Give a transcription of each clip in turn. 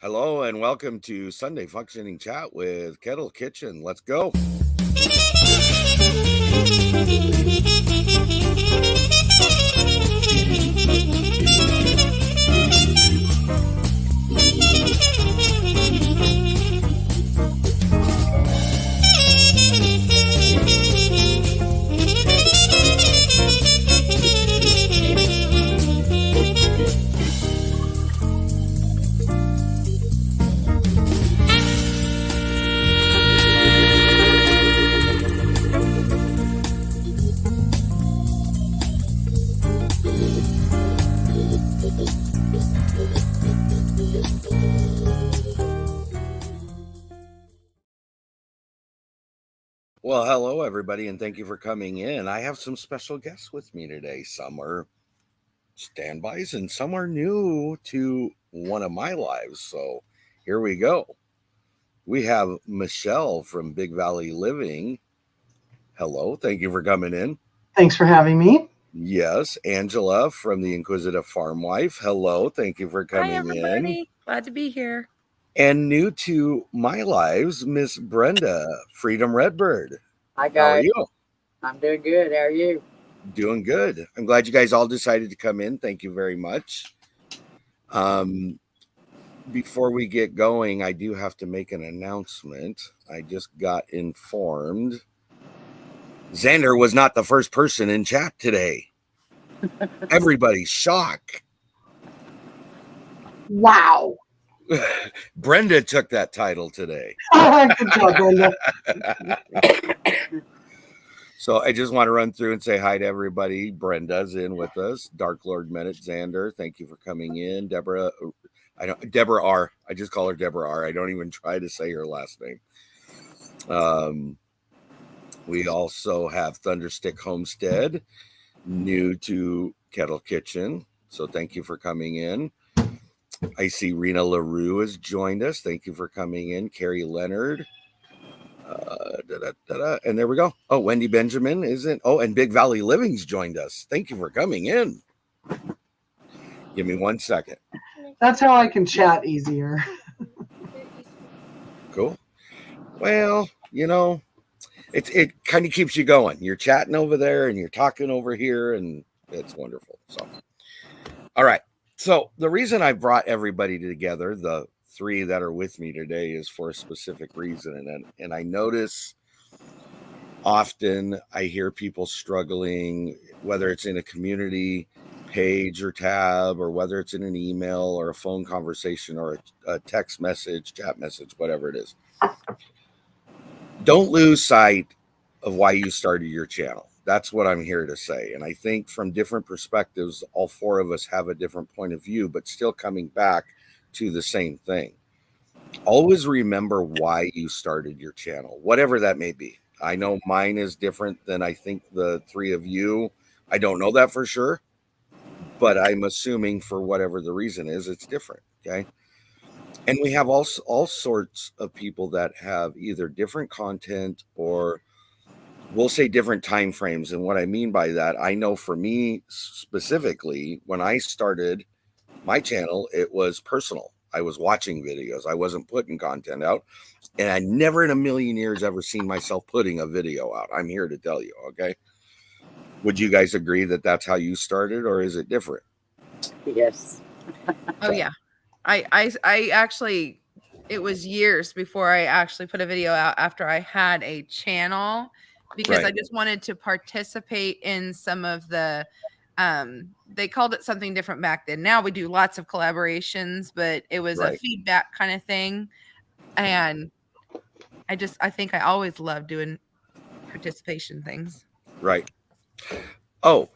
Hello and welcome to Sunday Functioning Chat with Kettle Kitchen. Let's go. Well, hello everybody, and thank you for coming in. I have some special guests with me today. Some are standbys and some are new to one of my lives. So here we go. We have Michelle from Big Valley Living. Hello, thank you for coming in. Thanks for having me. Yes, Angela from the Inquisitive Farm Wife. Hello, thank you for coming Hi, everybody. in. Glad to be here. And new to my lives, Miss Brenda, Freedom Redbird. Hi, How are guys. you? I'm doing good. How are you? Doing good. I'm glad you guys all decided to come in. Thank you very much. Before we get going, I do have to make an announcement. I just got informed Xander was not the first person in chat today. Everybody's shocked. Wow. Brenda took that title today. Good job, Brenda. So I just want to run through and say hi to everybody. Brenda's in with us. Dark Lord Menet Xander, thank you for coming in. Deborah R. I just call her Deborah R. I don't even try to say her last name. We also have Thunderstick Homestead, new to Kettle Kitchen. So thank you for coming in. I see Rena LaRue has joined us. Thank you for coming in. Carrie Leonard. And there we go. Oh, Wendy Benjamin isn't. Oh, and Big Valley Living's joined us. Thank you for coming in. Give me 1 second. That's how I can chat easier. Cool. Well, you know, it kind of keeps you going. You're chatting over there and you're talking over here, and it's wonderful. So, all right. So the reason I brought everybody together, the three that are with me today, is for a specific reason. And I notice often I hear people struggling, whether it's in a community page or tab, or whether it's in an email or a phone conversation or a text message, chat message, whatever it is. Don't lose sight of why you started your channel. That's what I'm here to say. And I think from different perspectives, all four of us have a different point of view, but still coming back to the same thing. Always remember why you started your channel, whatever that may be. I know mine is different than I think the three of you. I don't know that for sure, but I'm assuming for whatever the reason is, it's different. Okay. And we have all sorts of people that have either different content or we'll say different time frames. And what I mean by that, I know for me specifically, when I started my channel, it was personal. I was watching videos. I wasn't putting content out. And I never in a million years ever seen myself putting a video out. I'm here to tell you, okay? Would you guys agree that that's how you started, or is it different? Yes. Oh, yeah. I actually, it was years before I actually put a video out after I had a channel, because Right. I just wanted to participate in some of the, they called it something different back then. Now we do lots of collaborations, but it was a Right. feedback kind of thing. And I think I always loved doing participation things. Right. Oh,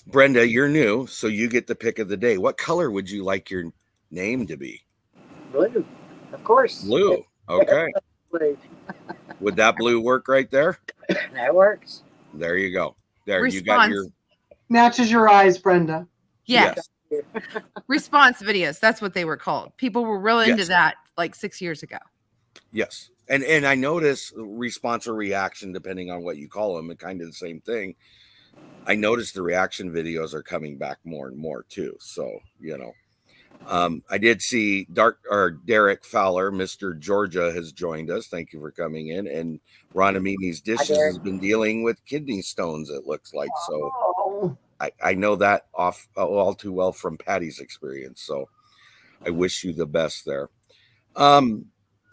Brenda, you're new, so you get the pick of the day. What color would you like your name to be? Blue. Of course. Blue. Okay. Blue. Would that blue work right there? That works. There you go. There, Response. you got your... Matches your eyes, Brenda. Yes. Yes. Response videos. That's what they were called. People were really into that like 6 years ago. Yes. And I notice response or reaction, depending on what you call them, kind of the same thing. I notice the reaction videos are coming back more and more too. So, you know, I did see Derek Fowler, Mr. Georgia, has joined us. Thank you for coming in. And Ronamini's Dishes Derek. has been dealing with kidney stones, it looks like. So Oh, I know that all too well from Patty's experience. So I wish you the best there.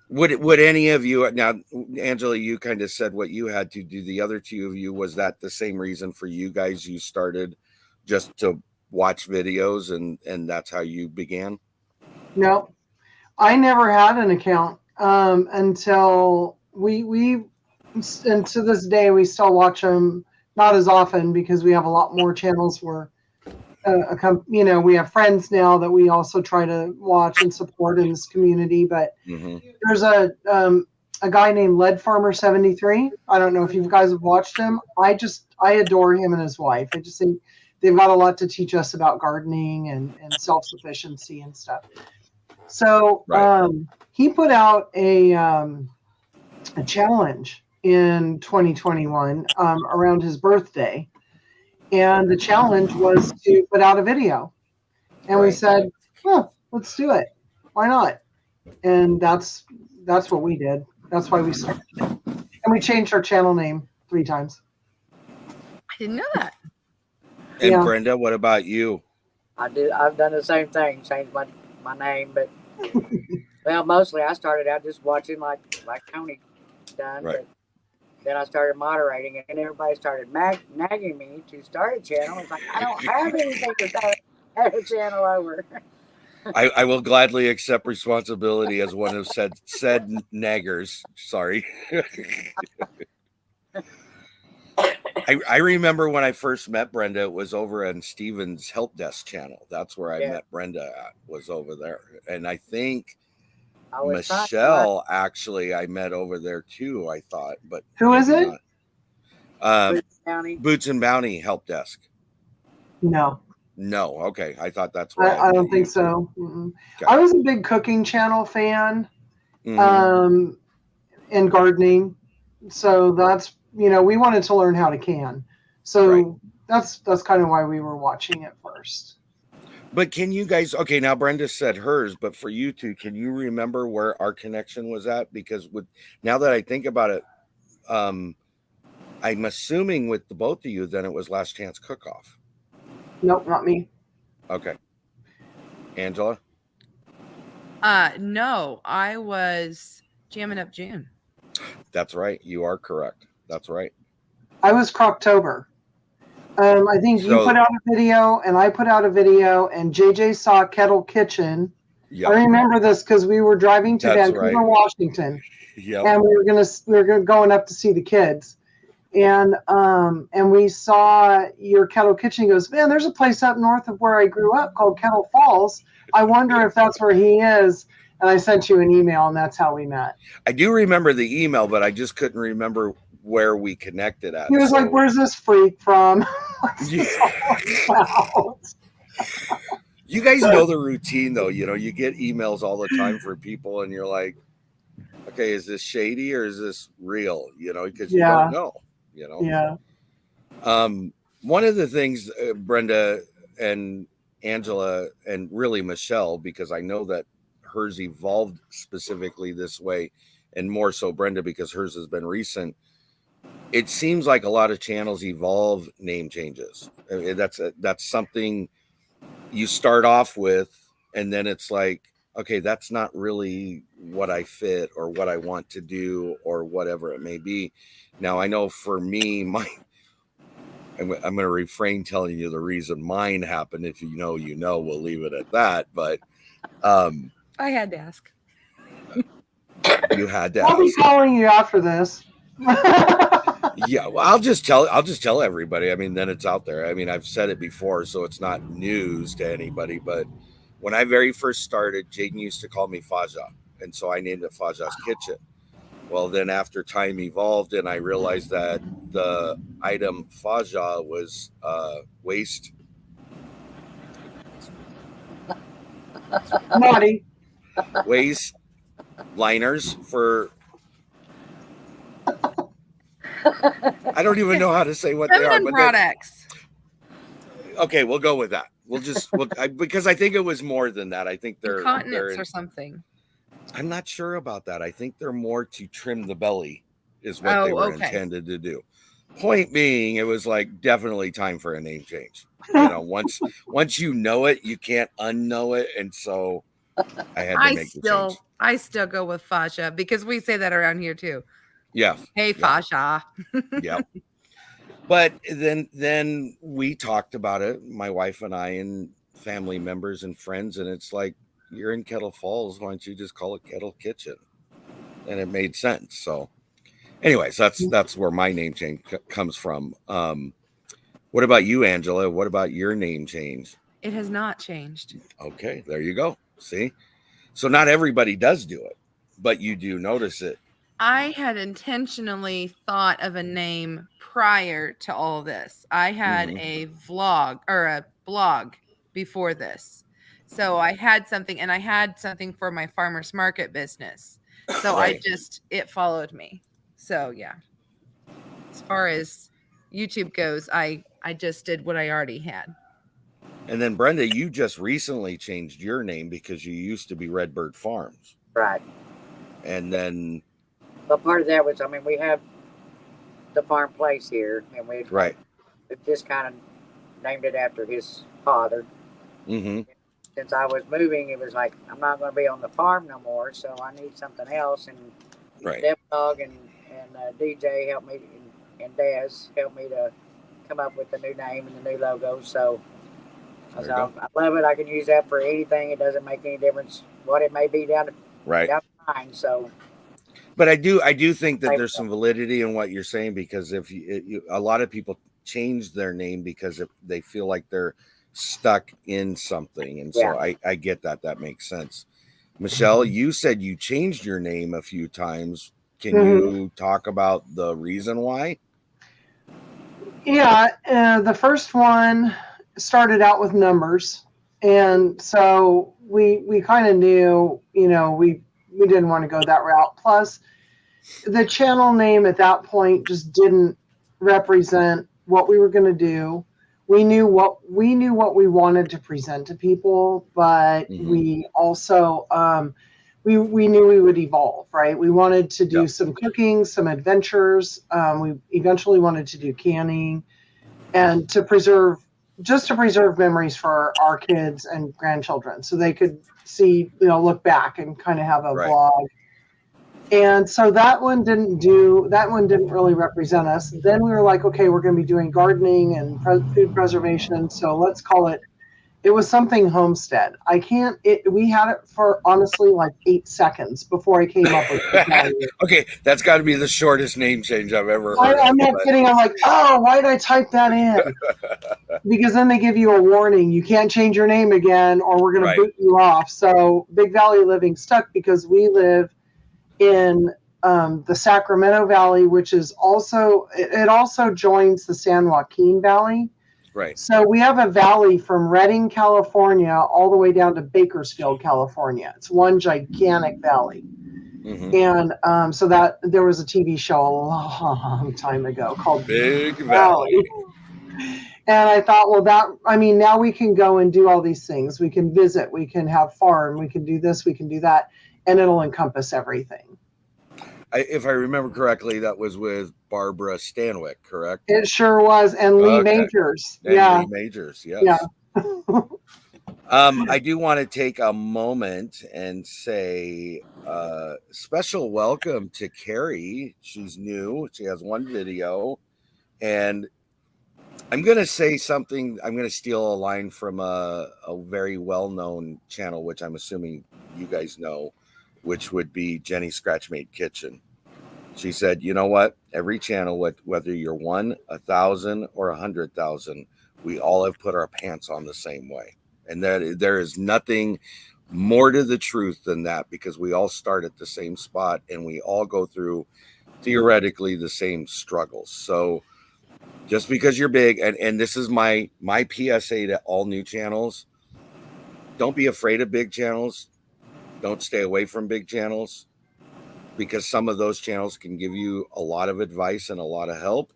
Would any of you now, Angela, you kind of said what you had to do. The other two of you, was that the same reason for you guys? You started just to watch videos and that's how you began? no. I never had an account until we and to this day we still watch them, not as often because we have a lot more channels for we have friends now that we also try to watch and support in this community. But there's a guy named Lead Farmer 73. I don't know if you guys have watched him. I adore him and his wife. I just think they've got a lot to teach us about gardening and self-sufficiency and stuff. So Right. he put out a challenge in 2021 around his birthday, and the challenge was to put out a video. And we Right. said, "Well, let's do it. Why not?" And that's what we did. That's why we started it, and we changed our channel name 3 times. I didn't know that. And Yeah. Brenda, what about you? I've done the same thing, changed my name, but well, mostly I started out just watching like Tony done, Right. but then I started moderating, and everybody started nagging me to start a channel. It's like I don't have anything to start a channel over. I will gladly accept responsibility as one of said naggers. Sorry. I remember when I first met Brenda, it was over on Steven's help desk channel. That's where I met Brenda at, was over there. And I think Michelle actually I met over there too, I thought. But who is it? Boots and Bounty help desk. No. No, okay. I thought that's where I don't think so. Okay. I was a big cooking channel fan, and gardening. So that's we wanted to learn how to can. So that's kind of why we were watching it first. But can you guys? Okay, now Brenda said hers, but for you two, can you remember where our connection was at? Because now that I think about it, I'm assuming with the both of you, then it was Last Chance Cook Off. Nope, not me. Okay. Angela? No, I was Jamming Up June. That's right. You are correct. That's right. I was Croctober. I think you put out a video and I put out a video, and JJ saw Kettle Kitchen. Yep. I remember this because we were driving to Vancouver, Washington. Yep. And we were going up to see the kids. And we saw your Kettle Kitchen. He goes, man, there's a place up north of where I grew up called Kettle Falls. I wonder if that's where he is. And I sent you an email, and that's how we met. I do remember the email, but I just couldn't remember where we connected at. He was like, where's this freak from? You guys know the routine, though. You get emails all the time for people, and you're like, okay, is this shady or is this real? Because you don't know. Yeah. One of the things, Brenda and Angela, and really Michelle, because I know that hers evolved specifically this way, and more so Brenda because hers has been recent. It seems like a lot of channels evolve name changes. I mean, that's something you start off with, and then it's like, okay, that's not really what I fit or what I want to do or whatever it may be. Now, I know for me, I'm going to refrain telling you the reason mine happened. If you know, we'll leave it at that. But I had to ask. You had to I'll be calling you after this. Yeah, well, I'll just tell everybody. I mean, then it's out there. I mean, I've said it before, so it's not news to anybody. But when I very first started, Jaden used to call me Faja, and so I named it Faja's Kitchen. Well, then after time evolved, and I realized that the item Faja was waste. Naughty. Waste liners for. I don't even know how to say what they are. But products. Okay, we'll go with that. because I think it was more than that. I think they're Incontinence or something. I'm not sure about that. I think they're more to trim the belly is what they Oh, were okay. intended to do. Point being, it was like definitely time for a name change. You know, once you know it, you can't unknow it, and so I had to make the change. I still go with Fasha because we say that around here too. Yeah. Hey, Yeah. Fasha. Yeah. But then we talked about it, my wife and I, and family members and friends, and it's like, you're in Kettle Falls, why don't you just call it Kettle Kitchen? And it made sense. So anyways, that's where my name change comes from. What about you, Angela? What about your name change? It has not changed. Okay, there you go. See? So not everybody does do it, but you do notice it. I had intentionally thought of a name prior to all this. I had a vlog or a blog before this. So I had something, and I had something for my farmer's market business. So Right. it followed me. So yeah. As far as YouTube goes, I just did what I already had. And then Brenda, you just recently changed your name because you used to be Redbird Farms. Right. And then But part of that was, I mean, we have the farm place here, and we just kind of named it after his father. Mm-hmm. Since I was moving, it was like, I'm not going to be on the farm no more, so I need something else. And Dev Dog and DJ helped me, and Daz helped me to come up with the new name and the new logo. So I love it. I can use that for anything. It doesn't make any difference what it may be down the line. So, but I do think that there's some validity in what you're saying, because if a lot of people change their name because they feel like they're stuck in something, and so I get that makes sense. Michelle, you said you changed your name a few times. Can you talk about the reason why? Yeah, the first one started out with numbers, and so we kind of knew, we didn't want to go that route. Plus, the channel name at that point just didn't represent what we were going to do. We knew what we wanted to present to people, but we also we knew we would evolve, right? We wanted to do some cooking, some adventures. We eventually wanted to do canning, and to preserve memories for our kids and grandchildren, so they could see, look back and kind of have a vlog. And so that one didn't really represent us. Then we were like, okay, we're going to be doing gardening and food preservation, so let's call it. It was something homestead. We had it for honestly like 8 seconds before I came up with it. Okay, that's got to be the shortest name change I've ever heard. I'm not kidding. I'm like, oh, why did I type that in? Because then they give you a warning. You can't change your name again, or we're going to boot you off. So Big Valley Living stuck because we live in the Sacramento Valley, which is also joins the San Joaquin Valley. Right. So we have a valley from Redding, California, all the way down to Bakersfield, California. It's one gigantic valley. And so that there was a TV show a long time ago called Big Valley. And I thought, well, now we can go and do all these things. We can visit, we can have farm, we can do this, we can do that, and it'll encompass everything. If I remember correctly, that was with Barbara Stanwyck, correct? It sure was, and Lee Majors. Lee Majors, yes. Yeah. I do want to take a moment and say special welcome to Carrie. She's new. She has one video, and I'm going to say something. I'm going to steal a line from a very well-known channel, which I'm assuming you guys know, which would be Jenny Scratchmade Kitchen. She said, you know what? Every channel, whether you're 1, 1,000, or 100,000, we all have put our pants on the same way. And that there is nothing more to the truth than that, because we all start at the same spot and we all go through theoretically the same struggles. So just because you're big, and this is my PSA to all new channels, don't be afraid of big channels. Don't stay away from big channels, because some of those channels can give you a lot of advice and a lot of help.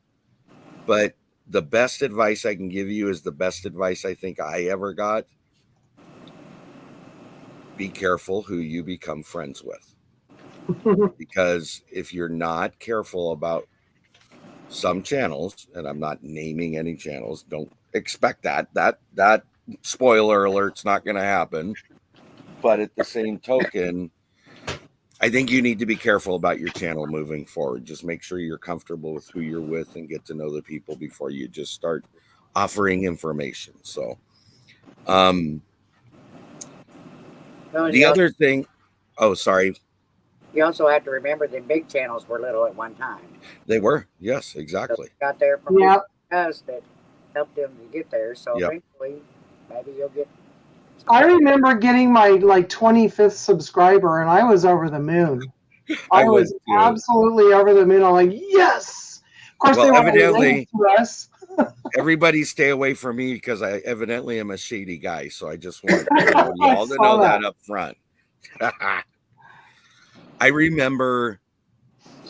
But the best advice I can give you is the best advice I think I ever got. Be careful who you become friends with. Because if you're not careful about some channels, and I'm not naming any channels, don't expect that spoiler alert's not going to happen. But at the same token, I think you need to be careful about your channel moving forward. Just make sure you're comfortable with who you're with and get to know the people before you just start offering information. So, the other thing, oh, sorry. You also have to remember the big channels were little at one time. They were, yes, exactly. So got there from us that helped them to get there. So eventually, maybe you'll get. I remember getting my 25th subscriber, and I was over the moon. I was absolutely over the moon. I'm like, yes. Of course, they were evidently to us. Everybody stay away from me because I evidently am a shady guy. So I just want you all to know that up front. I remember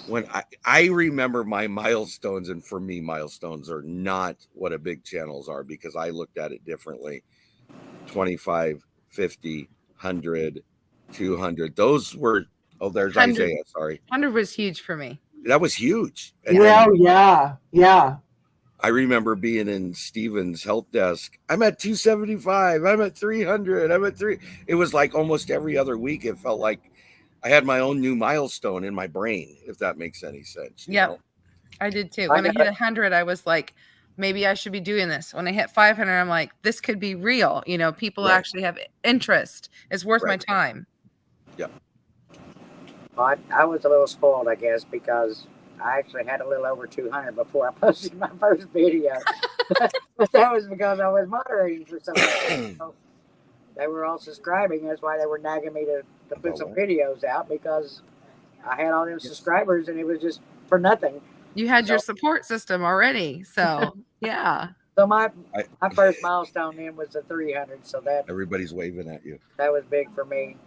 when I remember my milestones, and for me, milestones are not what a big channels are because I looked at it differently. 25, 50, 100, 200. Those were, oh, there's 100. Isaiah. Sorry. 100 was huge for me. That was huge. And yeah. I remember being in Steven's help desk. I'm at 275. I'm at 300. I'm at 3. It was like almost every other week. It felt like I had my own new milestone in my brain, if that makes any sense. Yeah, I did too. When I hit 100, I was like, maybe I should be doing this. When I hit 500, I'm like, this could be real. You know, people actually have interest. It's worth my time. Yeah. Well, I was a little spoiled, I guess, because I actually had a little over 200 before I posted my first video. But that was because I was moderating for something. So they were all subscribing. That's why they were nagging me to put some videos out, because I had all them subscribers and it was just for nothing. You had your support system already. So, yeah. So my first milestone then was the 300. So that everybody's waving at you. That was big for me.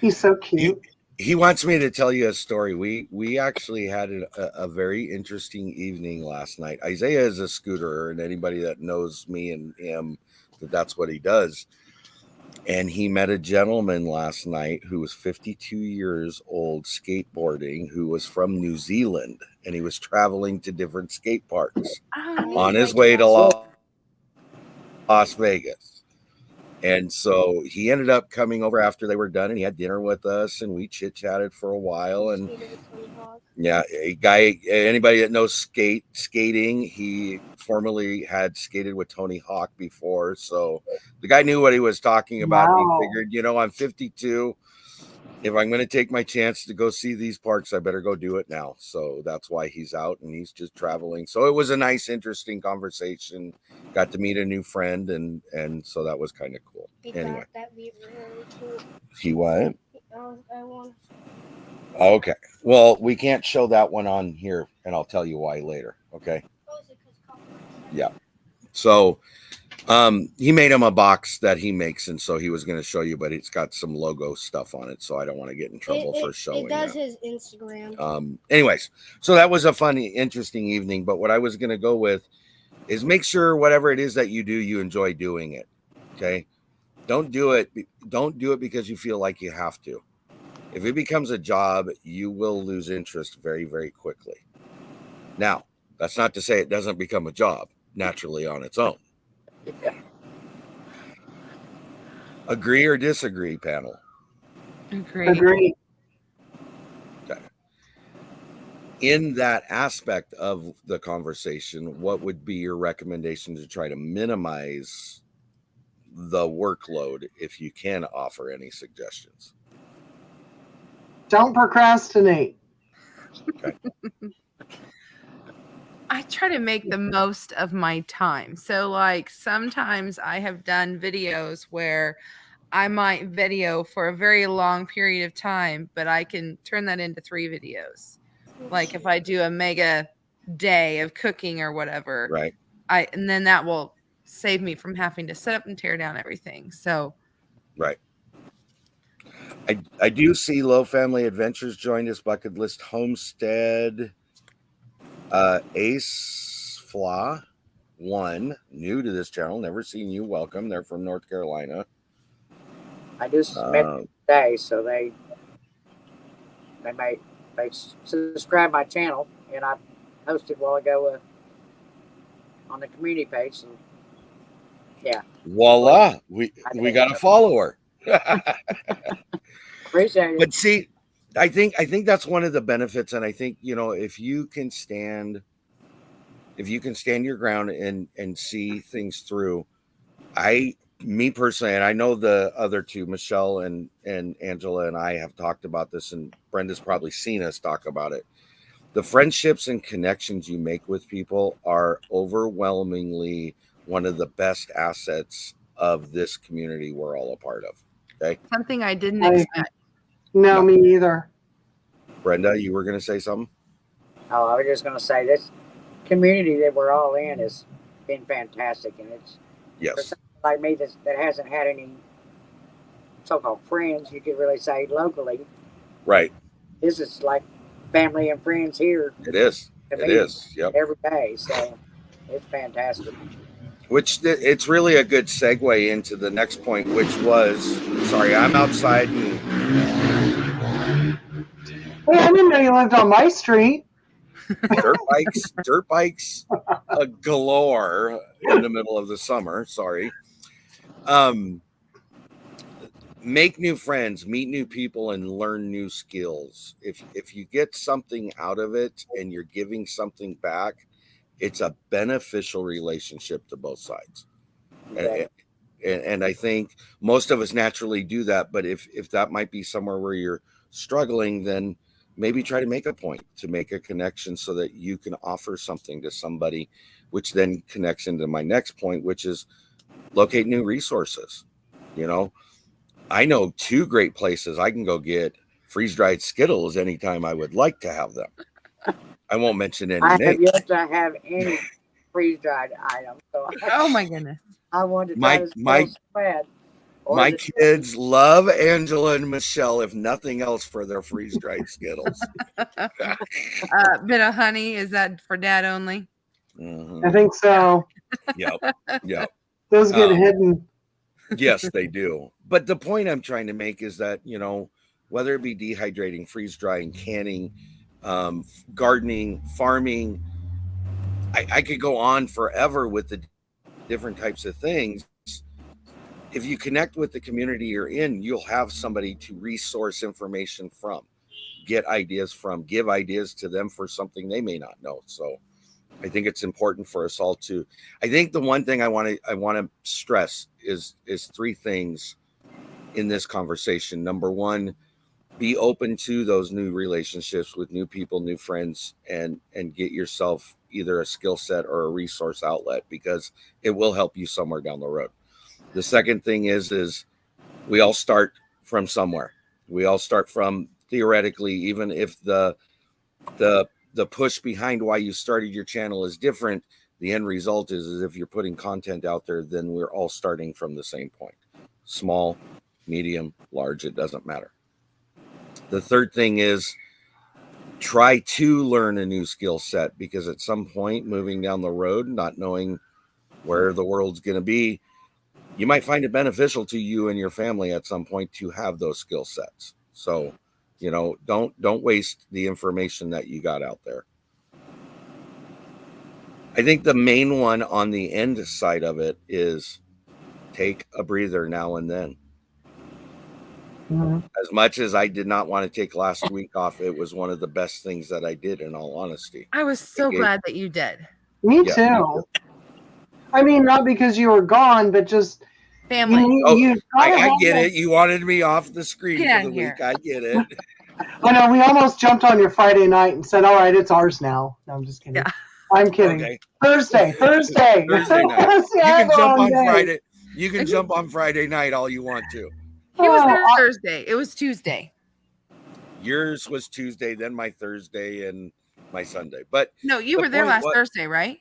He's so cute. He wants me to tell you a story. We actually had a very interesting evening last night. Isaiah is a scooterer, and anybody that knows me and him, that's what he does. And he met a gentleman last night who was 52 years old, skateboarding, who was from New Zealand, and he was traveling to different skate parks on his way to Las Vegas. And so he ended up coming over after they were done, and he had dinner with us, and we chit-chatted for a while. And yeah, anybody that knows skating, he formerly had skated with Tony Hawk before. So the guy knew what he was talking about. Wow. He figured, I'm 52. If I'm going to take my chance to go see these parks, I better go do it now. So that's why he's out, and he's just traveling. So it was a nice, interesting conversation. Got to meet a new friend, and so that was kind of cool. Anyway, he what? Okay. Well, we can't show that one on here, and I'll tell you why later. Okay. Yeah. So he made him a box that he makes, and so he was going to show you, but it's got some logo stuff on it, so I don't want to get in trouble for showing it. It does his Instagram. Anyways, so that was a funny, interesting evening, but what I was going to go with is make sure whatever it is that you do, you enjoy doing it. Okay? Don't do it because you feel like you have to. If it becomes a job, you will lose interest very, very quickly. Now, that's not to say it doesn't become a job naturally on its own. Yeah. Agree or disagree, panel? Agree. Okay. In that aspect of the conversation, what would be your recommendation to try to minimize the workload if you can offer any suggestions? Don't procrastinate. Okay. I try to make the most of my time. So like sometimes I have done videos where I might video for a very long period of time, but I can turn that into 3 videos. Like if I do a mega day of cooking or whatever, right? And then that will save me from having to set up and tear down everything. So, right. I do see Low Family Adventures joined us, Bucket List Homestead. Ace Flaw 1, new to this channel, never seen you. Welcome. They're from North Carolina. I just met them today, so they subscribe my channel, and I posted a while ago on the community page. So, yeah. Voila, we got a follower. Appreciate it. But see, I think that's one of the benefits, and I think, you know, if you can stand your ground and see things through, me personally, and I know the other two, Michelle and Angela, and I have talked about this, and Brenda's probably seen us talk about it. The friendships and connections you make with people are overwhelmingly one of the best assets of this community we're all a part of. Okay. Something I didn't expect. No, me either. Brenda, you were going to say something? Oh, I was just going to say this community that we're all in has been fantastic, and it's for somebody like me that hasn't had any so-called friends, you could really say locally. Right. This is like family and friends here. It is. It is. Yep. Every day, so it's fantastic. Which it's really a good segue into the next point, which was, sorry, I'm outside. Hey, I didn't know you lived on my street. Dirt bikes galore in the middle of the summer. Sorry. Make new friends, meet new people, and learn new skills. If you get something out of it and you're giving something back, it's a beneficial relationship to both sides. Yeah. And I think most of us naturally do that. But if that might be somewhere where you're struggling, then maybe try to make a point to make a connection so that you can offer something to somebody, which then connects into my next point, which is locate new resources. You know, I know 2 great places I can go get freeze-dried Skittles anytime I would like to have them. I won't mention any names. I have yet to have any freeze-dried items. So oh my goodness! I wanted to try this bad. My kids love Angela and Michelle, if nothing else, for their freeze-dried Skittles. Bit of honey, is that for Dad only? Mm-hmm. I think so. Yep. Those get hidden. Yes, they do. But the point I'm trying to make is that, you know, whether it be dehydrating, freeze-drying, canning, gardening, farming, I could go on forever with the different types of things. If you connect with the community you're in, you'll have somebody to resource information from, get ideas from, give ideas to them for something they may not know. So I think it's important for us all to, I think the one thing I want to stress is 3 things in this conversation. Number 1, be open to those new relationships with new people, new friends, and get yourself either a skill set or a resource outlet, because it will help you somewhere down the road. The second thing is we all start from somewhere. We all start from, theoretically, even if the push behind why you started your channel is different, the end result is if you're putting content out there, then we're all starting from the same point. Small, medium, large, it doesn't matter. The third thing is try to learn a new skill set, because at some point moving down the road, not knowing where the world's going to be, you might find it beneficial to you and your family at some point to have those skill sets. So, you know, don't waste the information that you got out there. I think the main one on the end side of it is take a breather now and then. Mm-hmm. As much as I did not want to take last week off, it was one of the best things that I did, in all honesty. I was so glad that you did. Me too. I mean, not because you were gone, but just family. I get it. You wanted me off the screen for the week. I get it. I know. We almost jumped on your Friday night and said, all right, it's ours now. No, I'm just kidding. Yeah. I'm kidding. Okay. Thursday night. You can jump on Friday. You can jump on Friday night all you want to. He was there Thursday. It was Tuesday. Yours was Tuesday, then my Thursday, and my Sunday. But no, you were there last Thursday, right?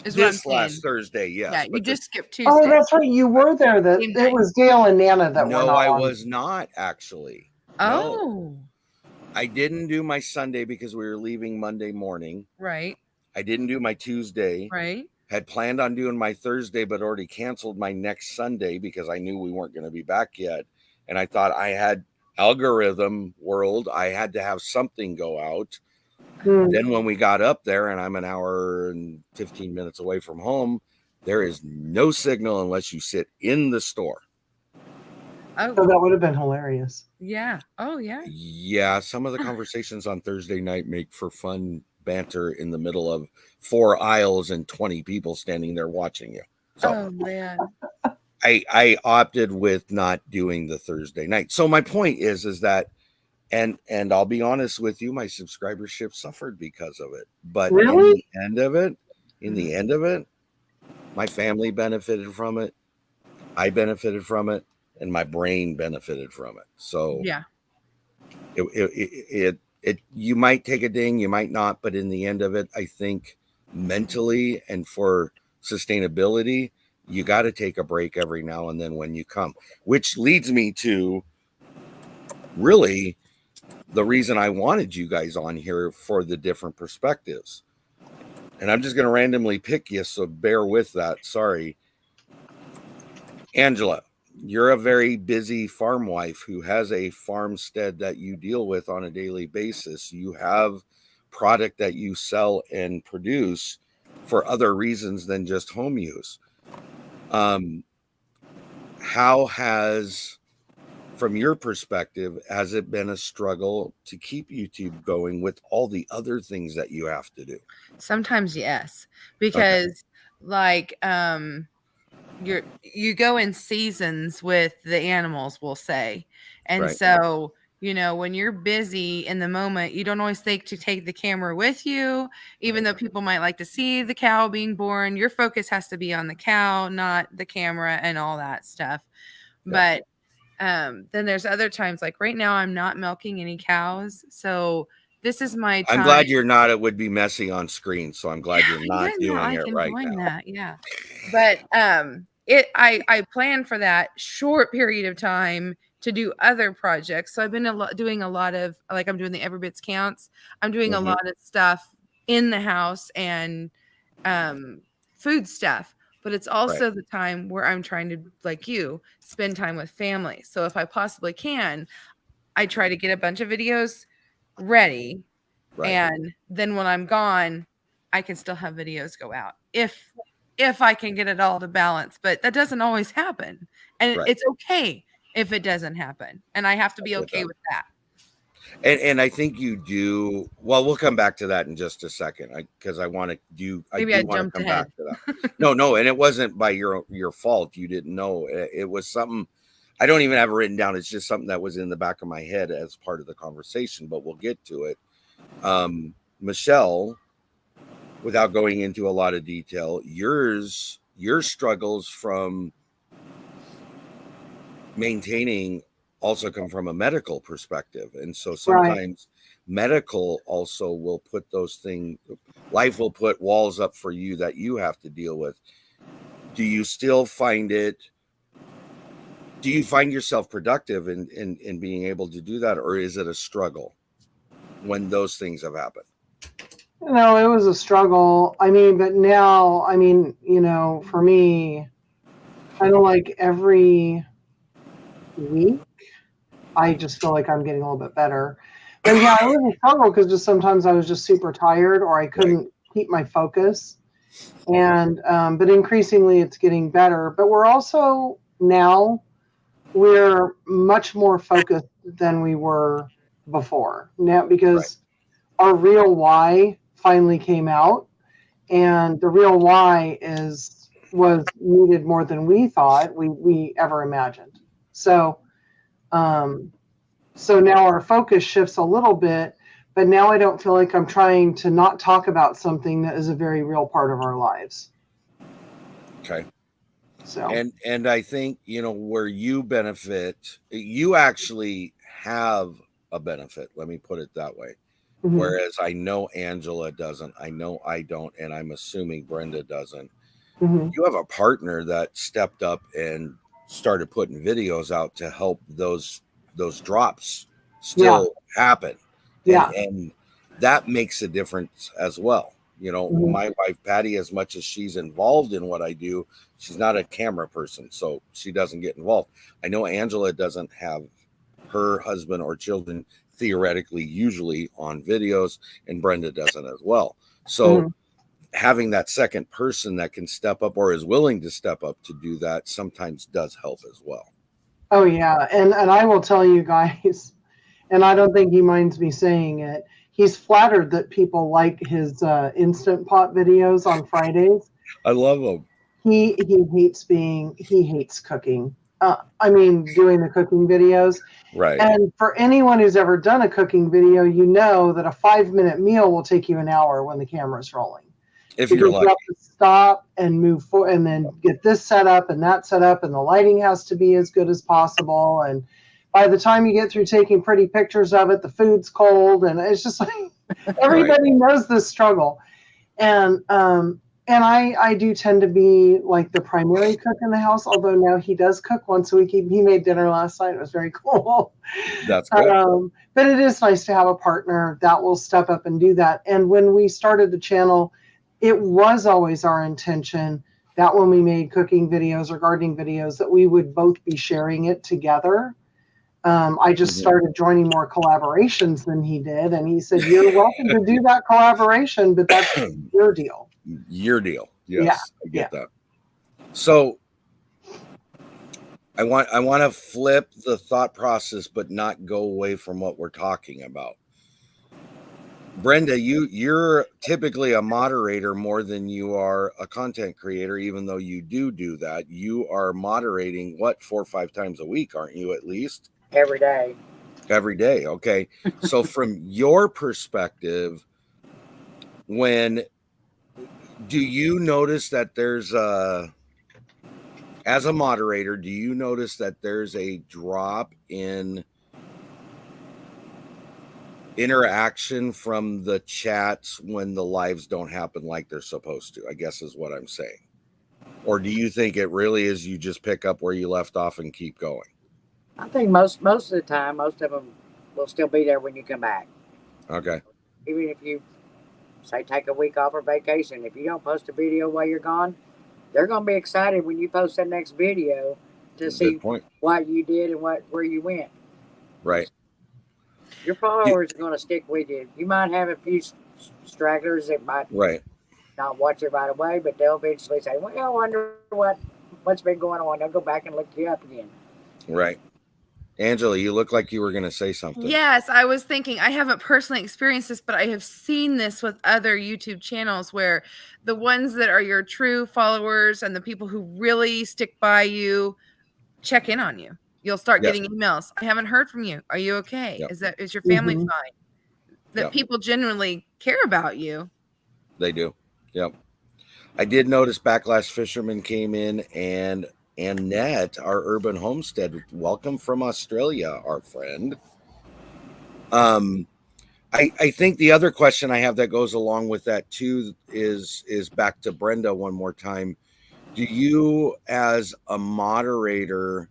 This last Thursday, yes. Yeah, you just skipped Tuesday. Oh, that's right. You were there. It was Dale and Nana that were not. No, I was not, actually. Oh. I didn't do my Sunday because we were leaving Monday morning. Right. I didn't do my Tuesday. Right. Had planned on doing my Thursday, but already canceled my next Sunday because I knew we weren't going to be back yet. And I thought I had algorithm world. I had to have something go out. Then when we got up there, and I'm an hour and 15 minutes away from home, there is no signal unless you sit in the store. Oh, So that would have been hilarious. yeah. Oh, yeah. Yeah, some of the conversations on Thursday night make for fun banter in the middle of 4 aisles and 20 people standing there watching you. So Oh, man. I opted with not doing the Thursday night. So my point is that and I'll be honest with you, my subscribership suffered because of it. But Really? in the end of it, my family benefited from it. I benefited from it, and my brain benefited from it. So Yeah. It you might take a ding, you might not, but in the end of it, I think mentally and for sustainability, you got to take a break every now and then when you come, which leads me to really the reason I wanted you guys on here for the different perspectives. And I'm just going to randomly pick you, so bear with that. Sorry. Angela, you're a very busy farm wife who has a farmstead that you deal with on a daily basis. You have product that you sell and produce for other reasons than just home use. How has, from your perspective, has it been a struggle to keep YouTube going with all the other things that you have to do? Sometimes yes, because like you go in seasons with the animals, we'll say. And Right. so, when you're busy in the moment, you don't always think to take the camera with you, even though people might like to see the cow being born. Your focus has to be on the cow, not the camera and all that stuff. But then there's other times, like right now, I'm not milking any cows. So this is my time. I'm glad you're not. It would be messy on screen. So I'm glad you're not doing like it right enjoying now. that. Yeah. But I plan for that short period of time to do other projects. So I've been doing a lot of, like, I'm doing the Every Bits Counts. I'm doing a lot of stuff in the house and food stuff. But it's also the time where I'm trying to, like you, spend time with family. So if I possibly can, I try to get a bunch of videos ready. Right. And then when I'm gone, I can still have videos go out if I can get it all to balance. But that doesn't always happen. And it's okay if it doesn't happen. And I have to be okay with that. And I think you do. Well, we'll come back to that in just a second because I want to do. Maybe I jumped come ahead. back to that. No, and it wasn't by your fault. You didn't know. It was something. I don't even have it written down. It's just something that was in the back of my head as part of the conversation. But we'll get to it. Michelle, without going into a lot of detail, your struggles from maintaining also come from a medical perspective. And so sometimes medical also will put those things, life will put walls up for you that you have to deal with. Do you still find yourself productive in being able to do that? Or is it a struggle when those things have happened? No, it was a struggle. I mean, but now, for me, kind of like every week, I just feel like I'm getting a little bit better. But yeah, it was a struggle because just sometimes I was just super tired or I couldn't keep my focus. And but increasingly it's getting better. But we're also now we're much more focused than we were before. Now because our real why finally came out, and the real why was needed more than we thought we ever imagined. So so now our focus shifts a little bit, but now I don't feel like I'm trying to not talk about something that is a very real part of our lives. Okay. So and I think where you benefit, you actually have a benefit. Let me put it that way. Mm-hmm. Whereas I know Angela doesn't, I know I don't, and I'm assuming Brenda doesn't. Mm-hmm. You have a partner that stepped up and started putting videos out to help those drops still happen. And that makes a difference as well. You know, my wife Patty, as much as she's involved in what I do, she's not a camera person, so she doesn't get involved. I know Angela doesn't have her husband or children theoretically usually on videos, and Brenda doesn't as well. So having that second person that can step up or is willing to step up to do that sometimes does help as well. Oh yeah, and I will tell you guys, and I don't think he minds me saying it. He's flattered that people like his Instant Pot videos on Fridays. I love them. He hates cooking. I mean, doing the cooking videos. Right. And for anyone who's ever done a cooking video, you know that a 5-minute meal will take you an hour when the camera's rolling. If you're lucky. You have to stop and move forward and then get this set up and that set up, and the lighting has to be as good as possible. And by the time you get through taking pretty pictures of it, the food's cold, and it's just like everybody knows this struggle. And I do tend to be like the primary cook in the house, although now he does cook once a week. He made dinner last night. It was very cool. That's good. But it is nice to have a partner that will step up and do that. And when we started the channel, it was always our intention that when we made cooking videos or gardening videos, that we would both be sharing it together. I just started joining more collaborations than he did. And he said, you're welcome to do that collaboration, but that's your deal. Your deal. Yes, I get that. So I want to flip the thought process, but not go away from what we're talking about. Brenda, you're typically a moderator more than you are a content creator, even though you do that. You are moderating 4 or 5 times a week, aren't you, at least? Every day. Every day. Okay. So from your perspective, do you notice that there's as a moderator, do you notice that there's a drop in interaction from the chats when the lives don't happen like they're supposed to, I guess is what I'm saying? Or do you think it really is you just pick up where you left off and keep going? I think most of the time, most of them will still be there when you come back. Okay. Even if you say take a week off or vacation, if you don't post a video while you're gone, they're going to be excited when you post that next video to see what you did and where you went. Right. Your followers are going to stick with you. You might have a few stragglers that might not watch it right away, but they'll eventually say, well, I wonder what's been going on. They'll go back and look you up again. Right. Angela, you look like you were going to say something. Yes, I was thinking, I haven't personally experienced this, but I have seen this with other YouTube channels where the ones that are your true followers and the people who really stick by you check in on you. You'll start getting emails. I haven't heard from you. Are you okay? Yep. Is your family fine? That people genuinely care about you. They do. Yep. I did notice Backlash Fisherman came in, and Annette, our urban homestead, welcome from Australia, our friend. I think the other question I have that goes along with that too is back to Brenda one more time. Do you, as a moderator,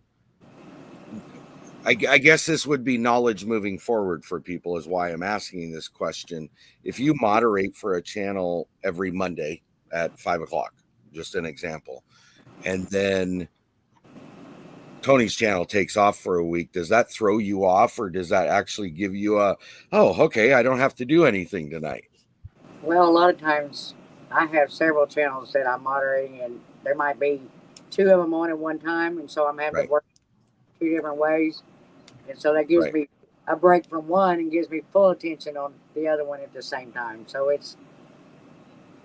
I guess this would be knowledge moving forward for people, is why I'm asking this question. If you moderate for a channel every Monday at 5:00, just an example, and then Tony's channel takes off for a week, does that throw you off, or does that actually give you okay, I don't have to do anything tonight? Well, a lot of times I have several channels that I'm moderating, and there might be 2 of them on at one time, and so I'm having to work 2 different ways, and so that gives me a break from one and gives me full attention on the other one at the same time. So it's,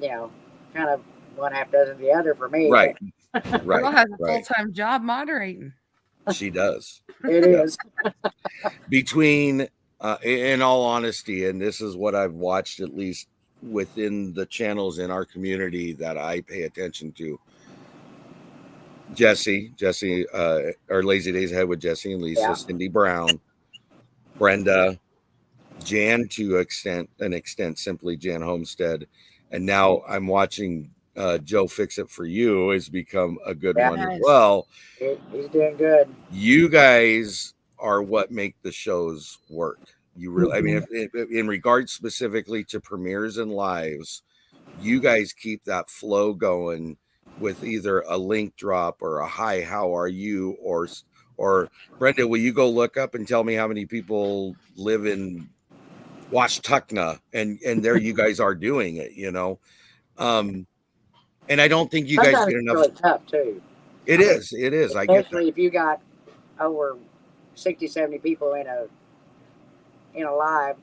kind of one half dozen the other for me. Right. Girl has a full-time job moderating. She does. It is. Between, in all honesty, and this is what I've watched, at least within the channels in our community that I pay attention to, Jesse, or Lazy Days Ahead with Jesse and Lisa, Cindy Brown, Brenda, Jan to an extent, simply Jan Homestead, and now I'm watching Joe Fix It For You has become a good one as well. He's doing good. You guys are what make the shows work. You really, I mean, if in regards specifically to premieres and lives, you guys keep that flow going with either a link drop or a hi, how are you, or Brenda, will you go look up and tell me how many people live in Washtukna, and there you guys are doing it, you know. And I don't think you Sometimes guys get enough. It's really tough too. It is. I get that. Especially if you got over 60, 70 people in a live,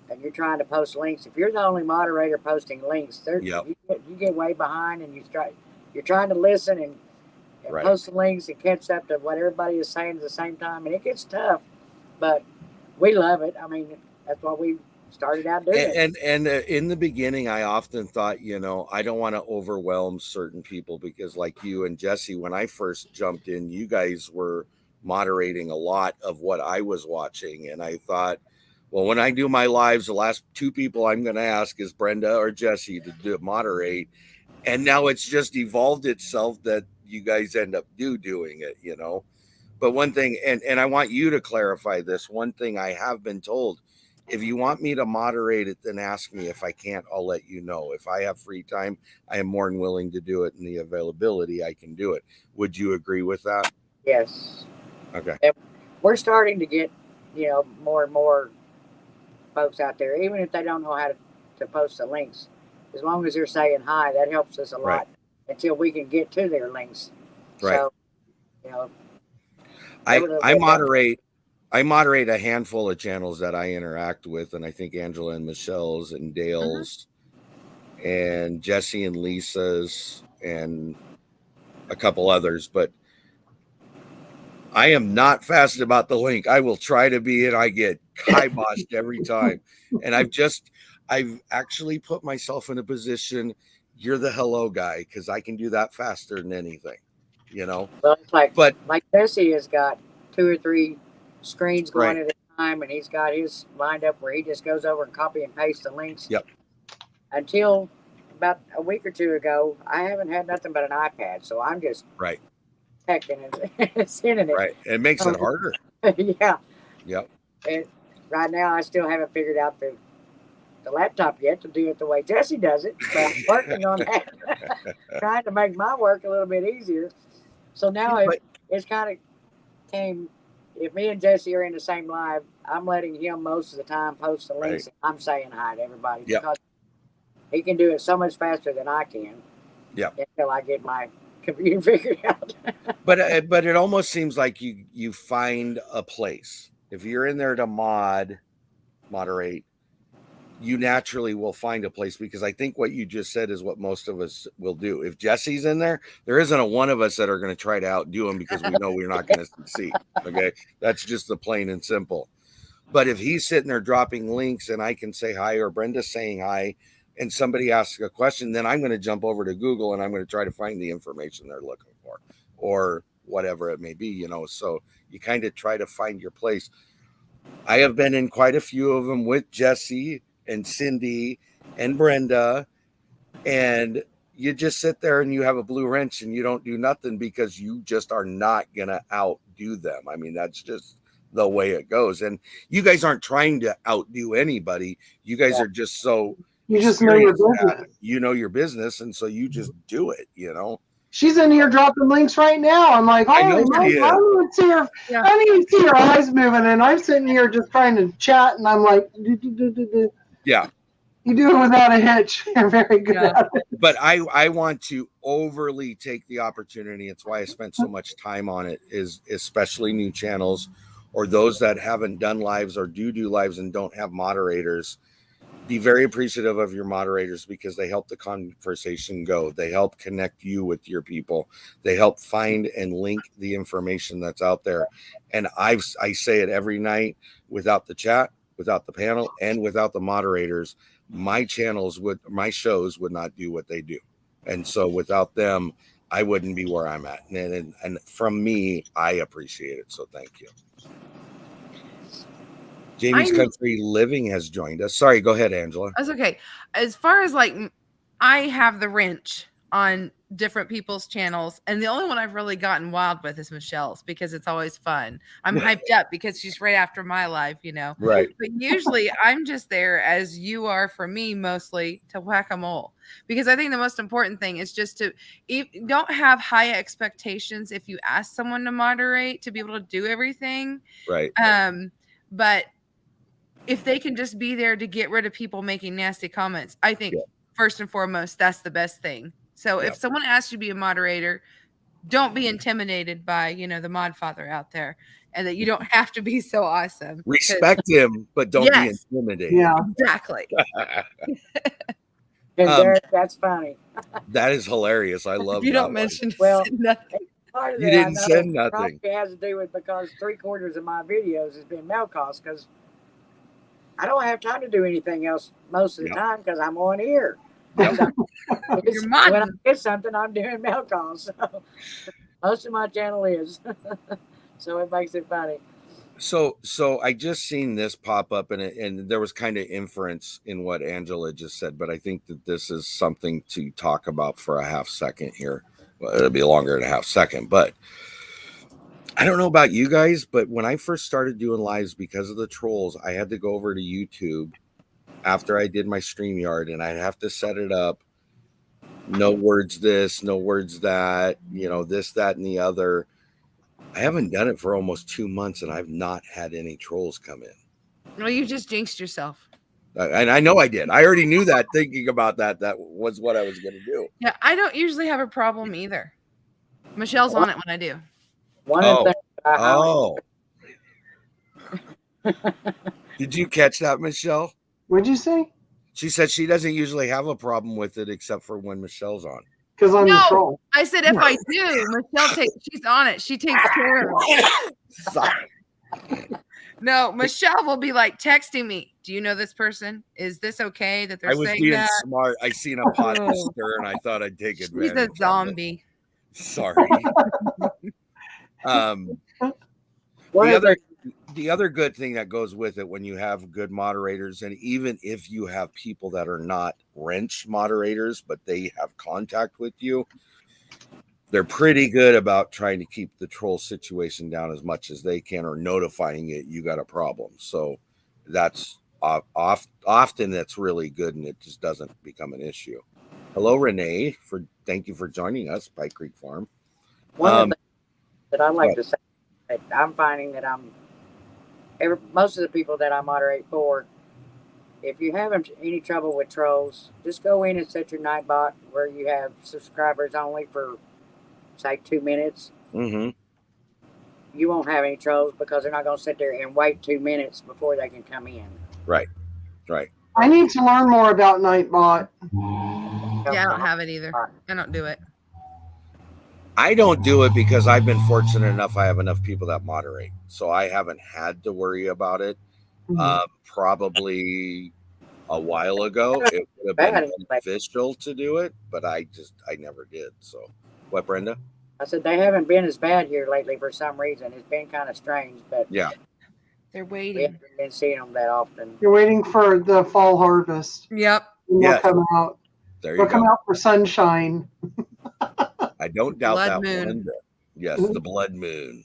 and you're trying to post links. If you're the only moderator posting links, you get way behind, and you're trying to listen and post the links and catch up to what everybody is saying at the same time, and it gets tough. But we love it. I mean, that's what we started out doing. And in the beginning, I often thought, you know, I don't want to overwhelm certain people, because like you and Jesse, when I first jumped in, you guys were moderating a lot of what I was watching, and I thought, well, when I do my lives, the last two people I'm going to ask is Brenda or Jesse to moderate. And now it's just evolved itself that you guys end up doing it, you know. But one thing, and I want you to clarify this, one thing I have been told, if you want me to moderate it, then ask me. If I can't, I'll let you know. If I have free time, I am more than willing to do it, and the availability, I can do it. Would you agree with that? Yes. Okay. And we're starting to get, you know, more and more folks out there, even if they don't know how to post the links. As long as they're saying hi, that helps us a lot until we can get to their links. Right. So, you know, I moderate a handful of channels that I interact with, and I think Angela and Michelle's and Dale's and Jesse and Lisa's and a couple others, but I am not fast about the link. I will try to be, and I get kiboshed every time. And I've actually put myself in a position, you're the hello guy, because I can do that faster than anything, you know. Well, it's like Jesse has got 2 or 3 screens going at a time, and he's got his lined up where he just goes over and copy and paste the links. Yep. Until about a week or two ago, I haven't had nothing but an iPad, so I'm just texting and sending it. Right. It makes it harder. Yeah. Yep. And right now, I still haven't figured out the laptop yet to do it the way Jesse does it, but I'm working on that. Trying to make my work a little bit easier. So now it's kind of came, if me and Jesse are in the same live, I'm letting him most of the time post the links. And I'm saying hi to everybody because he can do it so much faster than I can. Yeah. Until I get my computer figured out. But it almost seems like you find a place. If you're in there to moderate, you naturally will find a place, because I think what you just said is what most of us will do. If Jesse's in there isn't a one of us that are going to try to outdo him, because we know we're not going to succeed. Okay. That's just the plain and simple. But if he's sitting there dropping links and I can say hi, or Brenda's saying hi, and somebody asks a question, then I'm going to jump over to Google and I'm going to try to find the information they're looking for, or whatever it may be, you know. So you kind of try to find your place. I have been in quite a few of them with Jesse and Cindy and Brenda, and you just sit there and you have a blue wrench and you don't do nothing, because you just are not going to outdo them. I mean, that's just the way it goes. And you guys aren't trying to outdo anybody. You guys are just so... You just know your business. You know your business, and so you just do it, you know. She's in here dropping links right now. I'm like, I need to see her. Yeah. I need to see her eyes moving, and I'm sitting here just trying to chat, and I'm like, yeah. You do it without a hitch. You're very good at it. But I want to overly take the opportunity. It's why I spent so much time on it, is especially new channels or those that haven't done lives or do lives and don't have moderators. Be very appreciative of your moderators, because they help the conversation go. They help connect you with your people. They help find and link the information that's out there. And I say it every night, without the chat, without the panel, and without the moderators, my shows would not do what they do. And so without them, I wouldn't be where I'm at. And from me, I appreciate it. So thank you. Jamie's Country Living has joined us. Sorry, go ahead, Angela. That's okay. As far as I have the wrench on different people's channels, and the only one I've really gotten wild with is Michelle's because it's always fun. I'm hyped up because she's right after my life, you know. Right. But usually I'm just there as you are for me, mostly to whack-a-mole, because I think the most important thing is just to don't have high expectations if you ask someone to moderate to be able to do everything. Right. But if they can just be there to get rid of people making nasty comments, I think first and foremost, that's the best thing. So if someone asks you to be a moderator, don't be intimidated by, the mod father out there, and that you don't have to be so awesome. Respect him, but don't be intimidated. Yeah, exactly. And Derek, that's funny. That is hilarious. I love you that. Don't mention nothing. Part of you didn't send nothing. It has to do with because 3/4 of my videos has been mail calls because I don't have time to do anything else most of the time because I'm on here. Yep. So when I get something, I'm doing mail calls. So most of my channel is. So it makes it funny. So I just seen this pop up and there was kind of inference in what Angela just said, but I think that this is something to talk about for a half second here. Well, it'll be longer than a half second, but I don't know about you guys, but when I first started doing lives because of the trolls, I had to go over to YouTube after I did my StreamYard and I'd have to set it up. No words this, no words that, this, that, and the other. I haven't done it for almost 2 months and I've not had any trolls come in. Well, you just jinxed yourself. And I know I did. I already knew that thinking about that. That was what I was going to do. Yeah, I don't usually have a problem either. Michelle's on it when I do. One of the Did you catch that, Michelle? What'd you say? She said she doesn't usually have a problem with it except for when Michelle's on. Because I'm the troll. I said if I do, Michelle she's on it. She takes care of it. Sorry. No, Michelle will be like texting me. Do you know this person? Is this okay that they're saying that? I was being smart. I seen a pot stir and I thought I'd take advantage. She's a zombie. Sorry. The other good thing that goes with it when you have good moderators, and even if you have people that are not wrench moderators, but they have contact with you, they're pretty good about trying to keep the troll situation down as much as they can, or notifying it you got a problem. So that's often that's really good, and it just doesn't become an issue. Hello, Renee. Thank you for joining us, Pike Creek Farm. One of the things that I like to say that I'm finding that most of the people that I moderate for, if you have any trouble with trolls, just go in and set your Nightbot where you have subscribers only for, say, 2 minutes. Mm-hmm. You won't have any trolls because they're not going to sit there and wait 2 minutes before they can come in. Right. I need to learn more about Nightbot. Yeah, I don't have it either. I don't do it. I don't do it because I've been fortunate enough. I have enough people that moderate, so I haven't had to worry about it. Mm-hmm. Probably a while ago, it would have been beneficial to do it, but I never did. So, what, Brenda? I said they haven't been as bad here lately for some reason. It's been kind of strange, but yeah, they're waiting. We haven't been seeing them that often. You're waiting for the fall harvest. Yep. They'll come out. They'll come out for sunshine. I don't doubt blood that moon. one. Yes, the blood moon.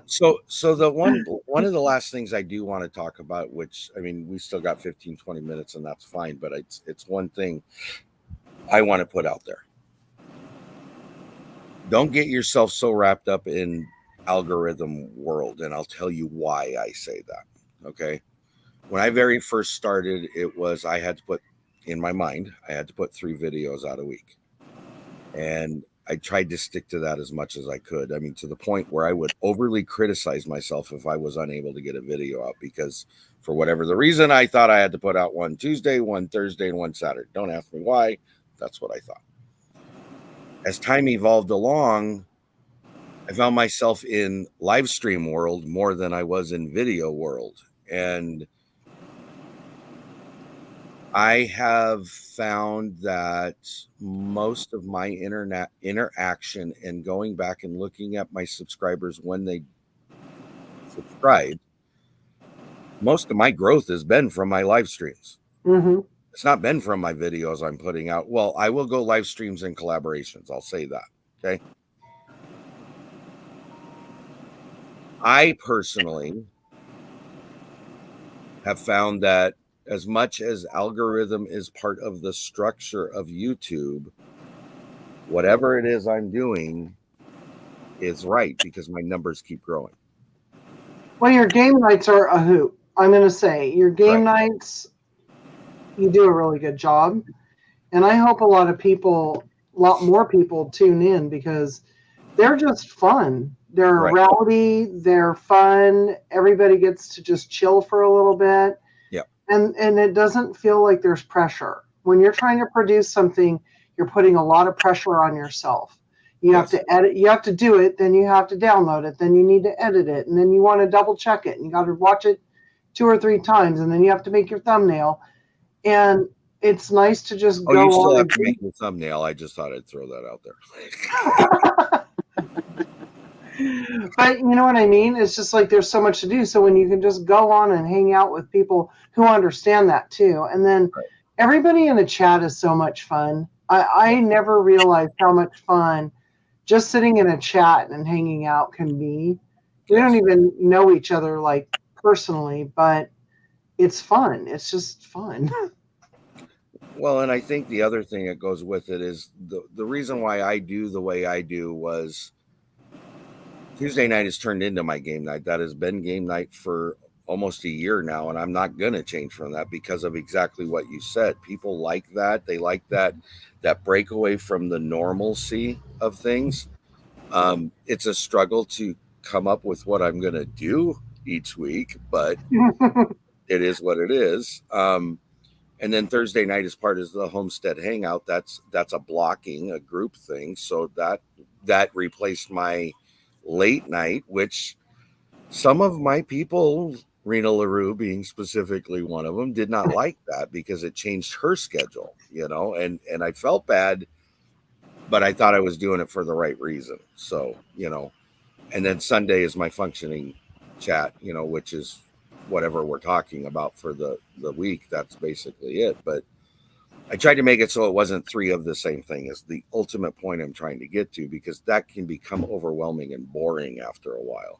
So the one of the last things I do want to talk about, which, I mean, we still got 15-20 minutes and that's fine, but it's one thing I want to put out there. Don't get yourself so wrapped up in algorithm world, and I'll tell you why I say that. Okay, when I very first started, it was I had to put 3 videos out a week, and I tried to stick to that as much as I could. I mean, to the point where I would overly criticize myself if I was unable to get a video out, because for whatever the reason, I thought I had to put out one Tuesday, one Thursday, and one Saturday. Don't ask me why. That's what I thought. As time evolved along, I found myself in live stream world more than I was in video world. And I have found that most of my internet interaction and going back and looking at my subscribers when they subscribe, most of my growth has been from my live streams. Mm-hmm. It's not been from my videos I'm putting out. Well, I will go live streams and collaborations. I'll say that. Okay. I personally have found that as much as algorithm is part of the structure of YouTube, whatever it is I'm doing is right because my numbers keep growing. Well, your game nights are a hoot. I'm going to say your game nights, you do a really good job. And I hope a lot more people tune in because they're just fun. They're rowdy. They're fun. Everybody gets to just chill for a little bit. Yeah. And it doesn't feel like there's pressure. When you're trying to produce something, you're putting a lot of pressure on yourself. You have to edit. You have to do it. Then you have to download it. Then you need to edit it. And then you want to double check it. And you got to watch it 2 or 3 times. And then you have to make your thumbnail. And it's nice to just go on. You still have to make your thumbnail. I just thought I'd throw that out there. But you know what I mean? It's just like there's so much to do. So when you can just go on and hang out with people who understand that too. And then everybody in the chat is so much fun. I never realized how much fun just sitting in a chat and hanging out can be. We don't even know each other like personally, but it's fun. It's just fun. Well, and I think the other thing that goes with it is the reason why I do the way I do was Tuesday night has turned into my game night. That has been game night for almost a year now, and I'm not going to change from that because of exactly what you said. People like that. They like that breakaway from the normalcy of things. It's a struggle to come up with what I'm going to do each week, but it is what it is. And then Thursday night is part of the Homestead Hangout. That's a blocking, a group thing. So that replaced my late night, which some of my people, Rena LaRue being specifically one of them, did not like that because it changed her schedule, and I felt bad, but I thought I was doing it for the right reason. So, and then Sunday is my functioning chat, which is whatever we're talking about for the week. That's basically it. But I tried to make it so it wasn't 3 of the same thing is the ultimate point I'm trying to get to, because that can become overwhelming and boring after a while,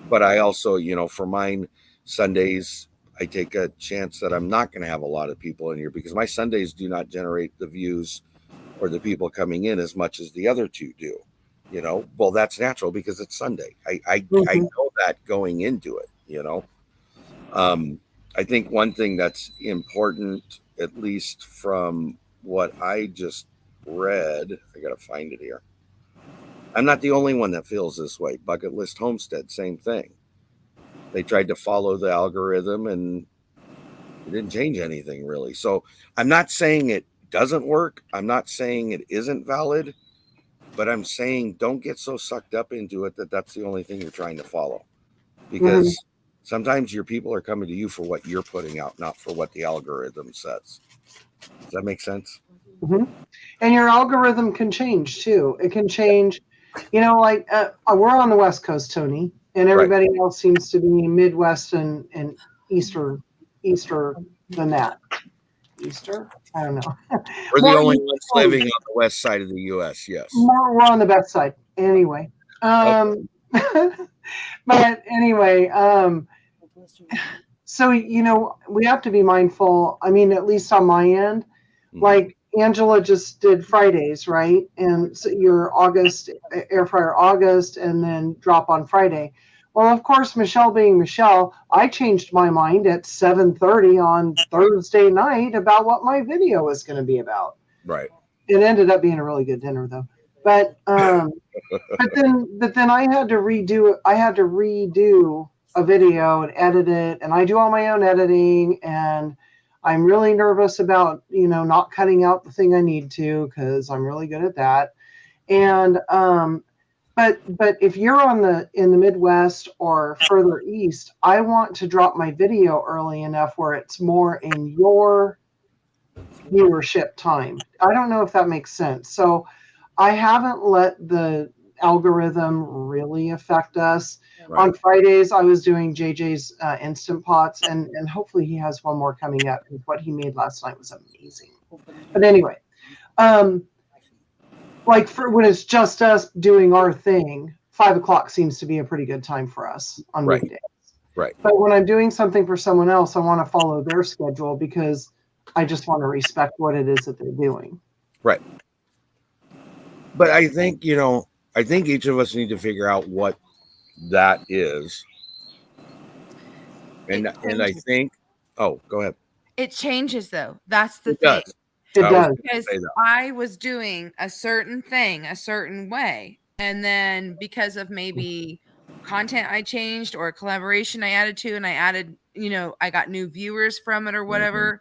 But I also, for mine, Sundays, I take a chance that I'm not going to have a lot of people in here because my Sundays do not generate the views or the people coming in as much as the other 2 do. Well, that's natural because it's Sunday. I know that going into it, I think one thing that's important, at least from what I just read, I got to find it here. I'm not the only one that feels this way. Bucket List Homestead, same thing. They tried to follow the algorithm and it didn't change anything really. So I'm not saying it doesn't work. I'm not saying it isn't valid, but I'm saying don't get so sucked up into it that that's the only thing you're trying to follow, because sometimes your people are coming to you for what you're putting out, not for what the algorithm says. Does that make sense? Mm-hmm. And your algorithm can change too. It can change, like we're on the West Coast, Tony, and everybody else seems to be Midwest and Easter than that. Easter? I don't know. We're the only ones living on the west side of the U.S., yes. We're on the best side. Anyway. But anyway, so, we have to be mindful. I mean, at least on my end, like Angela just did Fridays, right? And so your August, air fryer August, and then drop on Friday. Well, of course, Michelle being Michelle, I changed my mind at 7:30 on Thursday night about what my video was going to be about. Right. It ended up being a really good dinner, though. But then I had to redo a video and edit it, and I do all my own editing, and I'm really nervous about not cutting out the thing I need to because I'm really good at that. And But if you're in the Midwest or further east, I want to drop my video early enough where it's more in your viewership time. I don't know if that makes sense. So I haven't let the algorithm really affect us. Right. On Fridays, I was doing JJ's Instant Pots, and hopefully he has one more coming up, because what he made last night was amazing. But anyway, like for when it's just us doing our thing, 5 o'clock seems to be a pretty good time for us on Right. weekdays. Right. But when I'm doing something for someone else, I want to follow their schedule, because I just want to respect what it is that they're doing. Right. But I think, I think each of us need to figure out what that is. And I think, oh, go ahead. It changes though. That's the It thing. does. It does. Because I was doing a certain thing a certain way. And then because of maybe content I changed or a collaboration I added to, and I added, I got new viewers from it or whatever.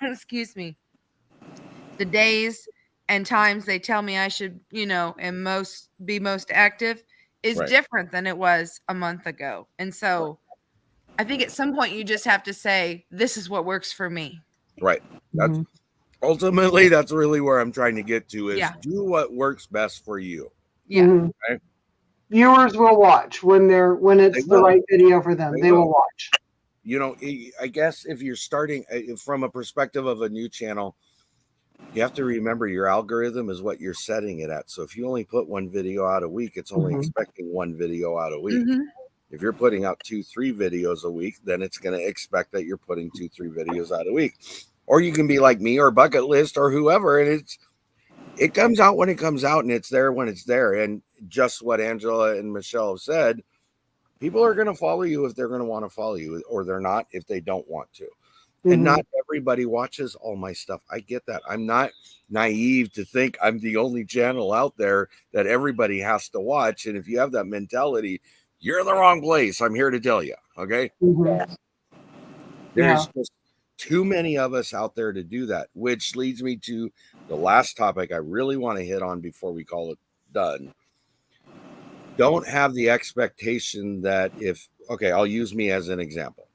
Excuse me. The days and times they tell me I should, and be most active is different than it was a month ago. And so I think at some point you just have to say, this is what works for me. Right. That's ultimately, that's really where I'm trying to get to, is do what works best for you. Yeah. Right? Viewers will watch when it's the right video for them. They will watch. I guess if you're starting from a perspective of a new channel, you have to remember your algorithm is what you're setting it at. So if you only put one video out a week, it's only expecting one video out a week. If you're putting out 2-3 videos a week, then it's going to expect that you're putting 2-3 videos out a week. Or you can be like me or Bucket List or whoever, and it comes out when it comes out, and it's there when it's there. And just what Angela and Michelle have said, people are going to follow you if they're going to want to follow you, or they're not if they don't want to. And not everybody watches all my stuff. I get that. I'm not naive to think I'm the only channel out there that everybody has to watch. And if you have that mentality, you're in the wrong place. I'm here to tell you. Okay. There's just too many of us out there to do that, which leads me to the last topic I really want to hit on before we call it done. Don't have the expectation that I'll use me as an example.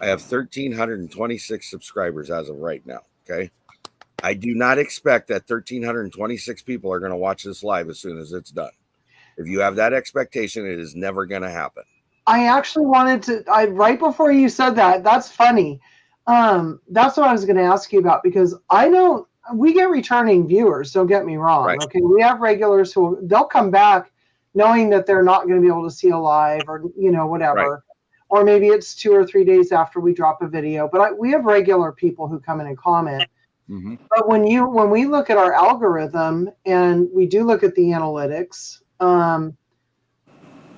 I have 1,326 subscribers as of right now. Okay. I do not expect that 1,326 people are going to watch this live as soon as it's done. If you have that expectation, it is never going to happen. I actually wanted to, right before you said that, that's funny. That's what I was going to ask you about, because I know we get returning viewers. Don't get me wrong. Right. Okay. We have regulars who they'll come back knowing that they're not going to be able to see a live or, whatever. Right. Or maybe it's 2 or 3 days after we drop a video, but we have regular people who come in and comment. But when we look at our algorithm and we do look at the analytics,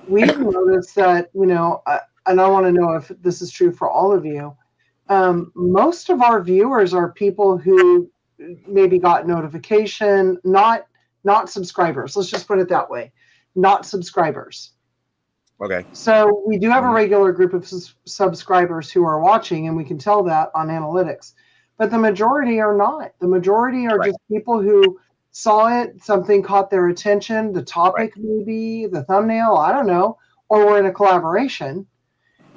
we've noticed that, and I want to know if this is true for all of you. Most of our viewers are people who maybe got notification, not subscribers. Let's just put it that way. Not subscribers. Okay. So we do have a regular group of subscribers who are watching, and we can tell that on analytics. But the majority are not. The majority are just people who saw it, something caught their attention, the topic maybe, the thumbnail, I don't know, or we're in a collaboration.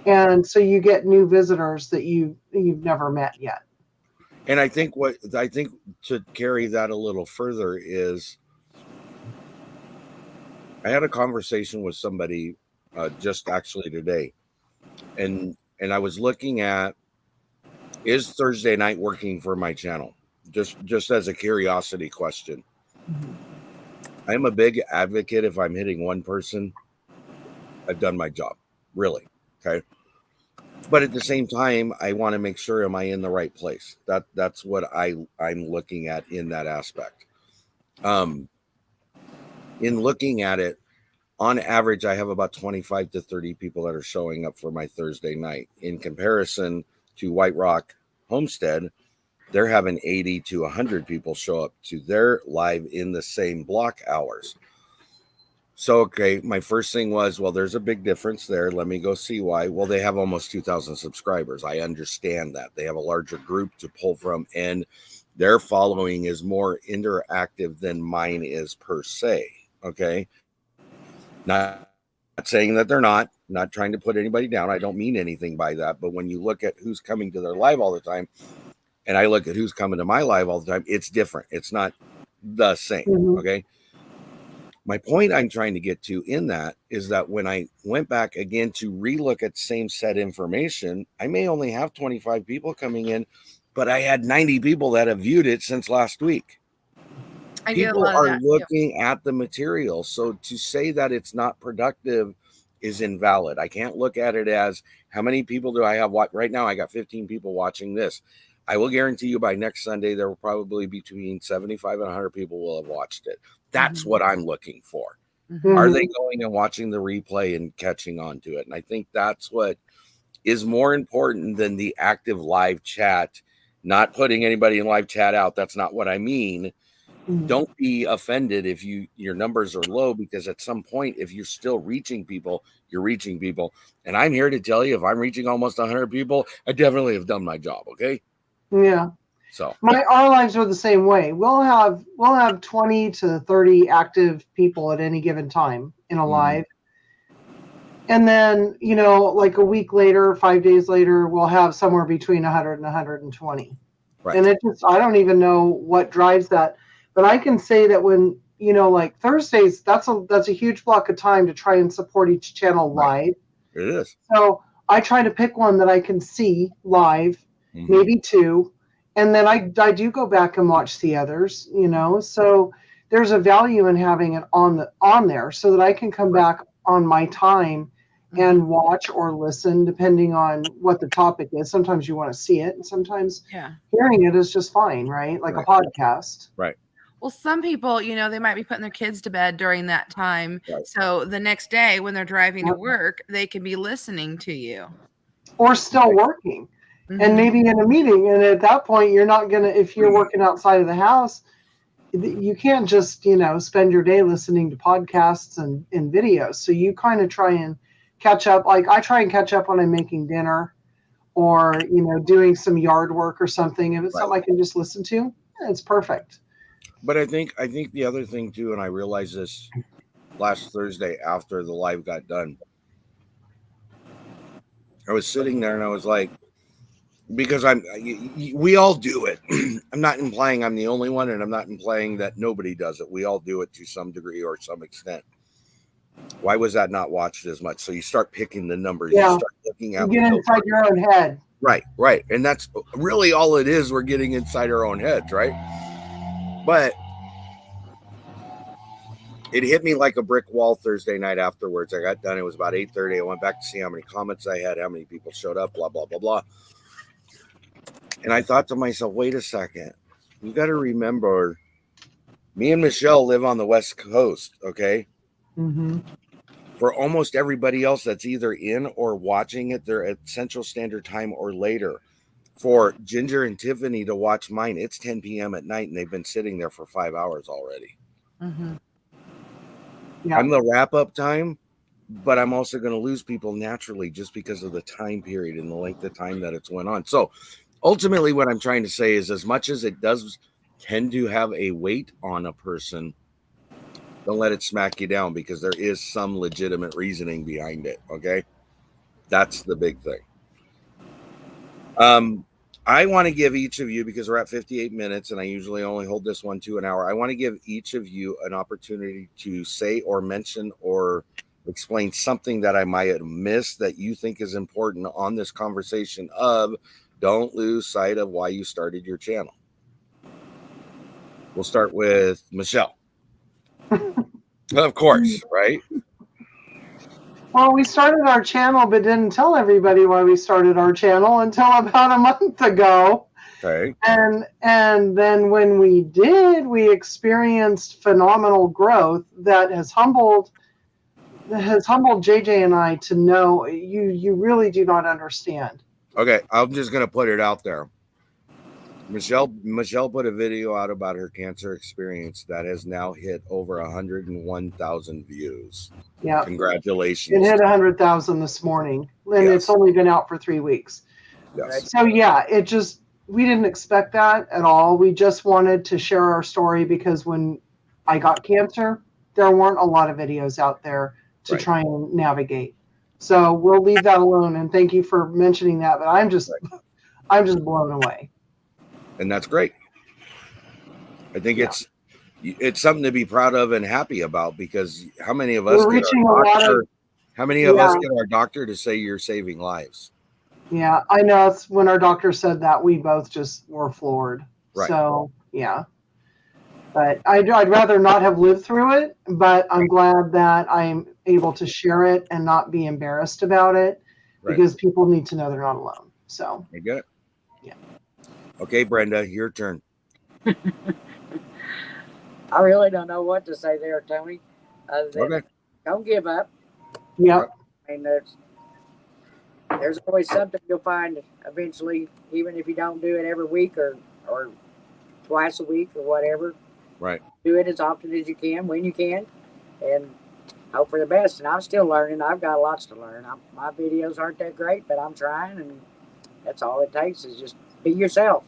And so you get new visitors that you've never met yet. And I think to carry that a little further is, I had a conversation with somebody just actually today, and I was looking at, is Thursday night working for my channel? Just as a curiosity question. I am a big advocate. If I'm hitting one person, I've done my job, really. Okay. But at the same time, I want to make sure, am I in the right place? That's what I'm looking at in that aspect. In looking at it, on average, I have about 25 to 30 people that are showing up for my Thursday night. In comparison to White Rock Homestead, they're having 80 to 100 people show up to their live in the same block hours. So, okay, my first thing was, well, there's a big difference there. Let me go see why. Well, they have almost 2,000 subscribers. I understand that. They have a larger group to pull from, and their following is more interactive than mine is per se. Okay. Not saying that they're not trying to put anybody down. I don't mean anything by that. But when you look at who's coming to their live all the time, and I look at who's coming to my live all the time, it's different. It's not the same. Okay. My point I'm trying to get to in that is that when I went back again to relook at same set information, I may only have 25 people coming in, but I had 90 people that have viewed it since last week. I get a People lot of are that, looking at the material. So to say that it's not productive is invalid. I can't look at it as how many people do I have right now? I got 15 people watching this. I will guarantee you by next Sunday, there will probably be between 75 and 100 people will have watched it. That's what I'm looking for. Are they going and watching the replay and catching on to it? And I think that's what is more important than the active live chat, not putting anybody in live chat out. That's not what I mean. Don't be offended if your numbers are low, because at some point, if you're still reaching people, you're reaching people. And I'm here to tell you, if I'm reaching almost 100 people, I definitely have done my job. Okay. Yeah. So our lives are the same way. We'll have 20 to 30 active people at any given time in a live. And then, like a week later, 5 days later, we'll have somewhere between 100 and 120. Right. And I don't even know what drives that. But I can say that when, like Thursdays, that's a huge block of time to try and support each channel live. It is. So I try to pick one that I can see live, maybe two. And then I do go back and watch the others, so there's a value in having it on there so that I can come back on my time and watch or listen, depending on what the topic is. Sometimes you want to see it, and sometimes hearing it is just fine, right? Like a podcast. Right. Well, some people, they might be putting their kids to bed during that time. Right. So the next day when they're driving to work, they can be listening to you. Or still working. And maybe in a meeting. And at that point, you're not going to, if you're working outside of the house, you can't just, spend your day listening to podcasts and videos. So you kind of try and catch up. Like I try and catch up when I'm making dinner or, doing some yard work or something. If it's something I can just listen to, it's perfect. But I think the other thing too, and I realized this last Thursday after the live got done, I was sitting there and I was like, because we all do it. I'm not implying I'm the only one, and I'm not implying that nobody does it. We all do it to some degree or some extent. Why was that not watched as much? So you start picking the numbers. Yeah. You start looking at you get inside your own head. Right. And that's really all it is. We're getting inside our own heads, right? But it hit me like a brick wall Thursday night afterwards. I got done. It was about 8:30. I went back to see how many comments I had, how many people showed up, blah, blah, blah, blah. And I thought to myself, wait a second. You got to remember, me and Michelle live on the West Coast, okay? For almost everybody else that's either in or watching it, they're at Central Standard Time or later. For Ginger and Tiffany to watch mine, it's 10 p.m. at night, and they've been sitting there for 5 hours already. Yeah. I'm the wrap-up time, but I'm also going to lose people naturally just because of the time period and the length of time that it's went on. So ultimately, what I'm trying to say is, as much as it does tend to have a weight on a person, don't let it smack you down, because there is some legitimate reasoning behind it. Okay. That's the big thing. I want to give each of you, because we're at 58 minutes and I usually only hold this one to an hour. I want to give each of you an opportunity to say or mention or explain something that I might have missed that you think is important on this conversation of don't lose sight of why you started your channel. We'll start with Michelle. Of course, right? Well, we started our channel, but didn't tell everybody why we started our channel until about a month ago. Okay. And then when we did, we experienced phenomenal growth that has humbled JJ and I to know you really do not understand. Okay, I'm just gonna put it out there. Michelle put a video out about her cancer experience that has now hit over 101,000 views. Yeah. Congratulations. It hit 100,000 this morning, and It's only been out for 3 weeks. Yes. So we didn't expect that at all. We just wanted to share our story because when I got cancer, there weren't a lot of videos out there to try and navigate. So we'll leave that alone. And thank you for mentioning that. But I'm just blown away. And that's great. I think it's something to be proud of and happy about, because how many of us We're get reaching our a lot doctor? of How many of us yeah. get our doctor to say you're saving lives? Yeah, I know. It's when our doctor said that, we both just were floored. Right. So yeah, but I'd rather not have lived through it. But I'm glad that I'm able to share it and not be embarrassed about it, Right. because people need to know they're not alone. So You get it? Yeah. Okay, Brenda, your turn. I really don't know what to say there, Tony. Other than Okay. don't give up. Yep. I mean, there's always something you'll find eventually, even if you don't do it every week or twice a week or whatever. Right. Do it as often as you can, when you can, and hope for the best. And I'm still learning. I've got lots to learn. My videos aren't that great, but I'm trying, and that's all it takes is just be yourself.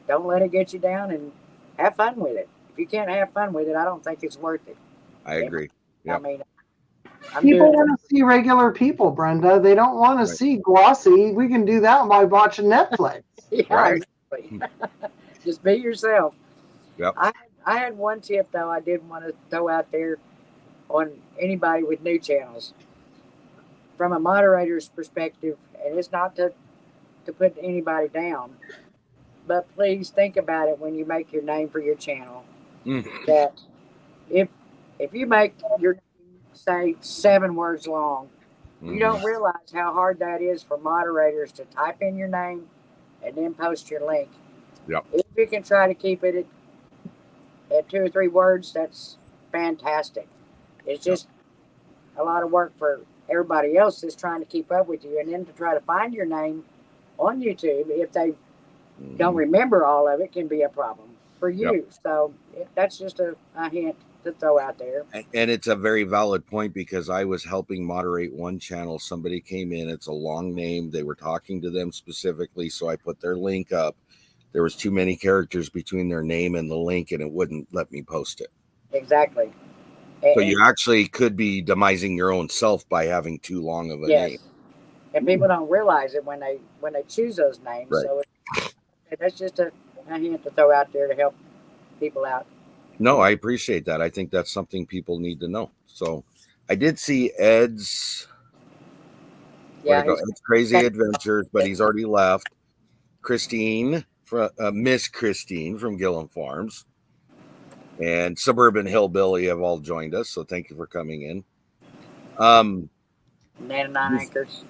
Don't let it get you down, and have fun with it. If you can't have fun with it, I don't think it's worth it. I agree. I mean, I'm People doing it. want to see regular people, Brenda. They don't want to Right. see glossy. We can do that by watching Netflix. Yeah, Right. exactly. Just be yourself. Yep. I had one tip though I did want to throw out there on anybody with new channels from a moderator's perspective, and it's not to put anybody down, but please think about it when you make your name for your channel. Mm. That if you make your name say 7 words long, you don't realize how hard that is for moderators to type in your name and then post your link. Yep. If you can try to keep it at 2 or 3 words, that's fantastic. It's just a lot of work for everybody else that's trying to keep up with you, and then to try to find your name on YouTube, if they don't remember all of it, can be a problem for you. Yep. So that's just a hint to throw out there. And it's a very valid point, because I was helping moderate one channel. Somebody came in, it's a long name. They were talking to them specifically, so I put their link up. There was too many characters between their name and the link, and it wouldn't let me post it. Exactly. So you actually could be demising your own self by having too long of a name. And people don't realize it when they choose those names. Right. So that's just a hint to throw out there to help people out. No, I appreciate that. I think that's something people need to know. So I did see Ed's Ed's Crazy Adventures, but he's already left. Christine, Miss Christine from Gillum Farms, and Suburban Hillbilly have all joined us. So thank you for coming in. 99 Acres.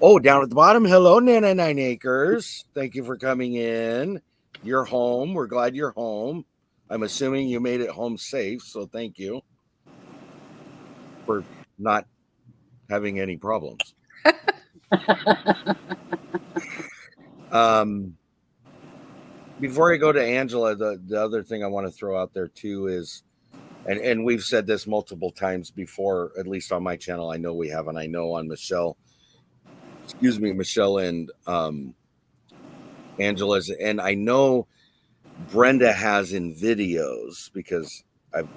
Oh, down at the bottom. Hello, 99 Acres. Thank you for coming in. You're home. We're glad you're home. I'm assuming you made it home safe. So thank you for not having any problems. Before I go to Angela, the other thing I want to throw out there too is, and we've said this multiple times before, at least on my channel. I know we have, and I know on Michelle and Angela's, and I know Brenda has in videos, because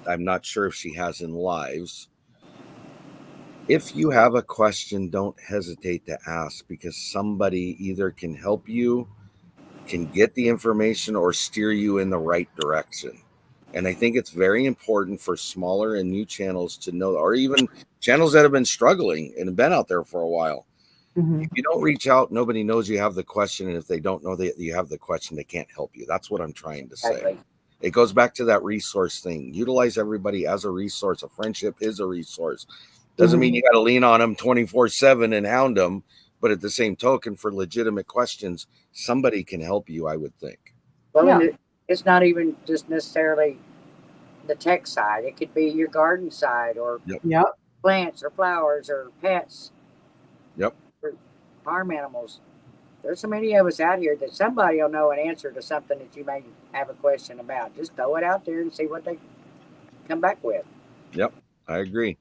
I'm not sure if she has in lives. If you have a question, don't hesitate to ask, because somebody either can help you, can get the information, or steer you in the right direction. And I think it's very important for smaller and new channels to know, or even channels that have been struggling and been out there for a while. Mm-hmm. If you don't reach out, nobody knows you have the question. And if they don't know that you have the question, they can't help you. That's what I'm trying to say. Exactly. It goes back to that resource thing. Utilize everybody as a resource. A friendship is a resource. Doesn't mean you got to lean on them 24/7 and hound them. But at the same token, for legitimate questions, somebody can help you, I would think. Well, it's not even just necessarily the tech side. It could be your garden side, or plants or flowers or pets. Yep. Or farm animals. There's so many of us out here that somebody will know an answer to something that you may have a question about. Just throw it out there and see what they come back with. Yep, I agree.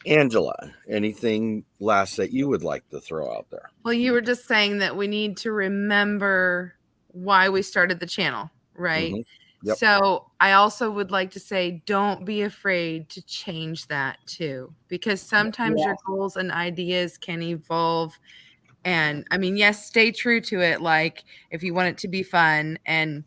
Angela, anything last that you would like to throw out there? Well, you were just saying that we need to remember why we started the channel, right? Mm-hmm. Yep. So I also would like to say, don't be afraid to change that too, because sometimes your goals and ideas can evolve. And I mean, yes, stay true to it. Like if you want it to be fun, and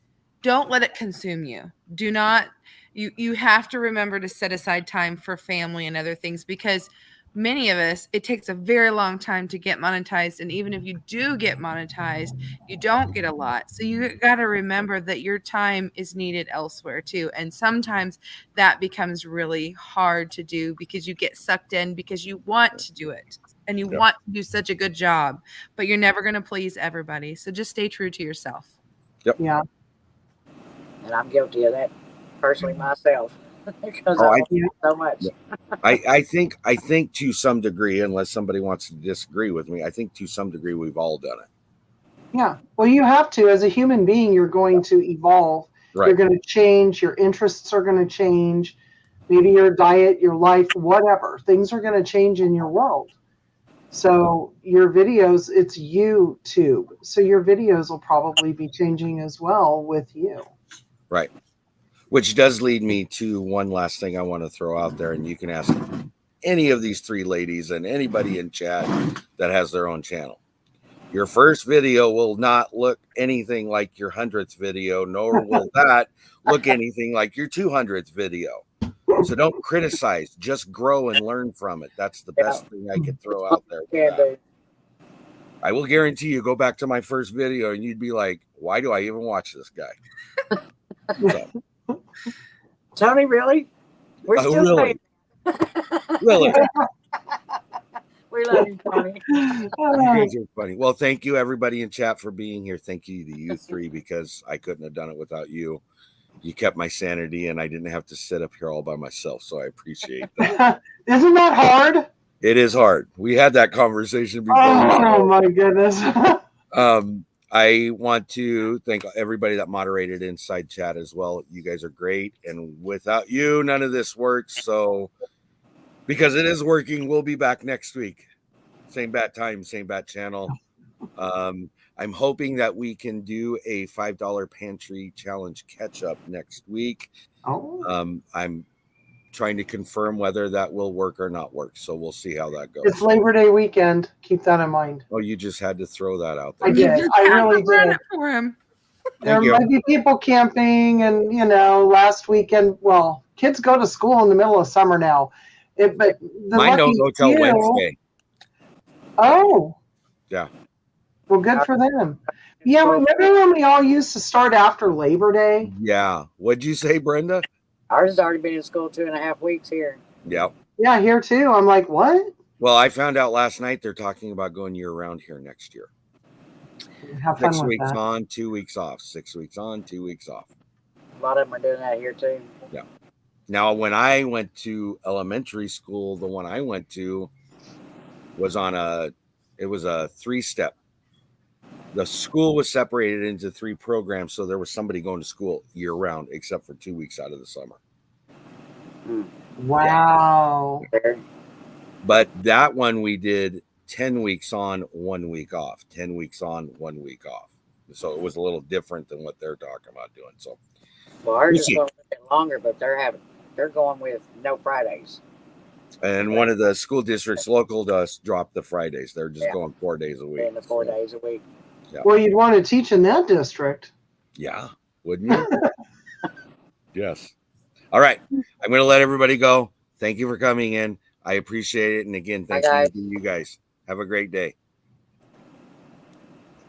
don't let it consume you. Do not, you have to remember to set aside time for family and other things, because many of us, it takes a very long time to get monetized. And even if you do get monetized, you don't get a lot. So you got to remember that your time is needed elsewhere too. And sometimes that becomes really hard to do because you get sucked in because you want to do it and you want to do such a good job, but you're never going to please everybody. So just stay true to yourself. Yep. Yeah. And I'm guilty of that personally myself because I love it so much. I think to some degree, unless somebody wants to disagree with me, I think to some degree we've all done it. Yeah. Well, you have to. As a human being, you're going to evolve. Right. You're going to change. Your interests are going to change. Maybe your diet, your life, whatever. Things are going to change in your world. So your videos, it's YouTube. So your videos will probably be changing as well with you. Right. Which does lead me to one last thing I want to throw out there, and you can ask any of these three ladies and anybody in chat that has their own channel. Your first video will not look anything like your 100th video, nor will that look anything like your 200th video. So don't criticize, just grow and learn from it. That's the best thing I could throw out there. I will guarantee you go back to my first video and you'd be like, why do I even watch this guy? So. Tony, really? We're still really? Really? We love you, Tony. You guys are funny. Well, thank you everybody in chat for being here. Thank you to you three, because I couldn't have done it without you. You kept my sanity and I didn't have to sit up here all by myself. So I appreciate that. Isn't that hard? It is hard. We had that conversation before. Oh my goodness. I want to thank everybody that moderated inside chat as well. You guys are great. And without you, none of this works. So because it is working, we'll be back next week. Same bat time, same bat channel. I'm hoping that we can do a $5 pantry challenge catch up next week. I'm trying to confirm whether that will work or not work. So we'll see how that goes. It's Labor Day weekend. Keep that in mind. Oh, you just had to throw that out there. I did. I really did. It for him. There might be people camping, and last weekend. Well, kids go to school in the middle of summer now. But mine don't go till Wednesday. Oh. Yeah. Well, good for them. Yeah, remember when we all used to start after Labor Day? Yeah. What'd you say, Brenda? Ours has already been in school 2.5 weeks here. Yep. Yeah, here too. I'm like, what? Well, I found out last night they're talking about going year-round here next year. Have fun 6 with weeks that. on, 2 weeks off. 6 weeks on, 2 weeks off. A lot of them are doing that here too. Yeah. Now, when I went to elementary school, the one I went to was on a 3-step. The school was separated into 3 programs, so there was somebody going to school year-round, except for 2 weeks out of the summer. Wow. Yeah. But that one we did 10 weeks on, 1 week off. 10 weeks on, 1 week off. So it was a little different than what they're talking about doing. So, well, ours is going a bit longer, but they're going with no Fridays. And one of the school districts local to us dropped the Fridays. They're just going 4 days a week. And the 4 days a week. Yeah. Well, you'd want to teach in that district. Yeah, wouldn't you? Yes. All right. I'm going to let everybody go. Thank you for coming in. I appreciate it. And again, thanks to you guys. Have a great day.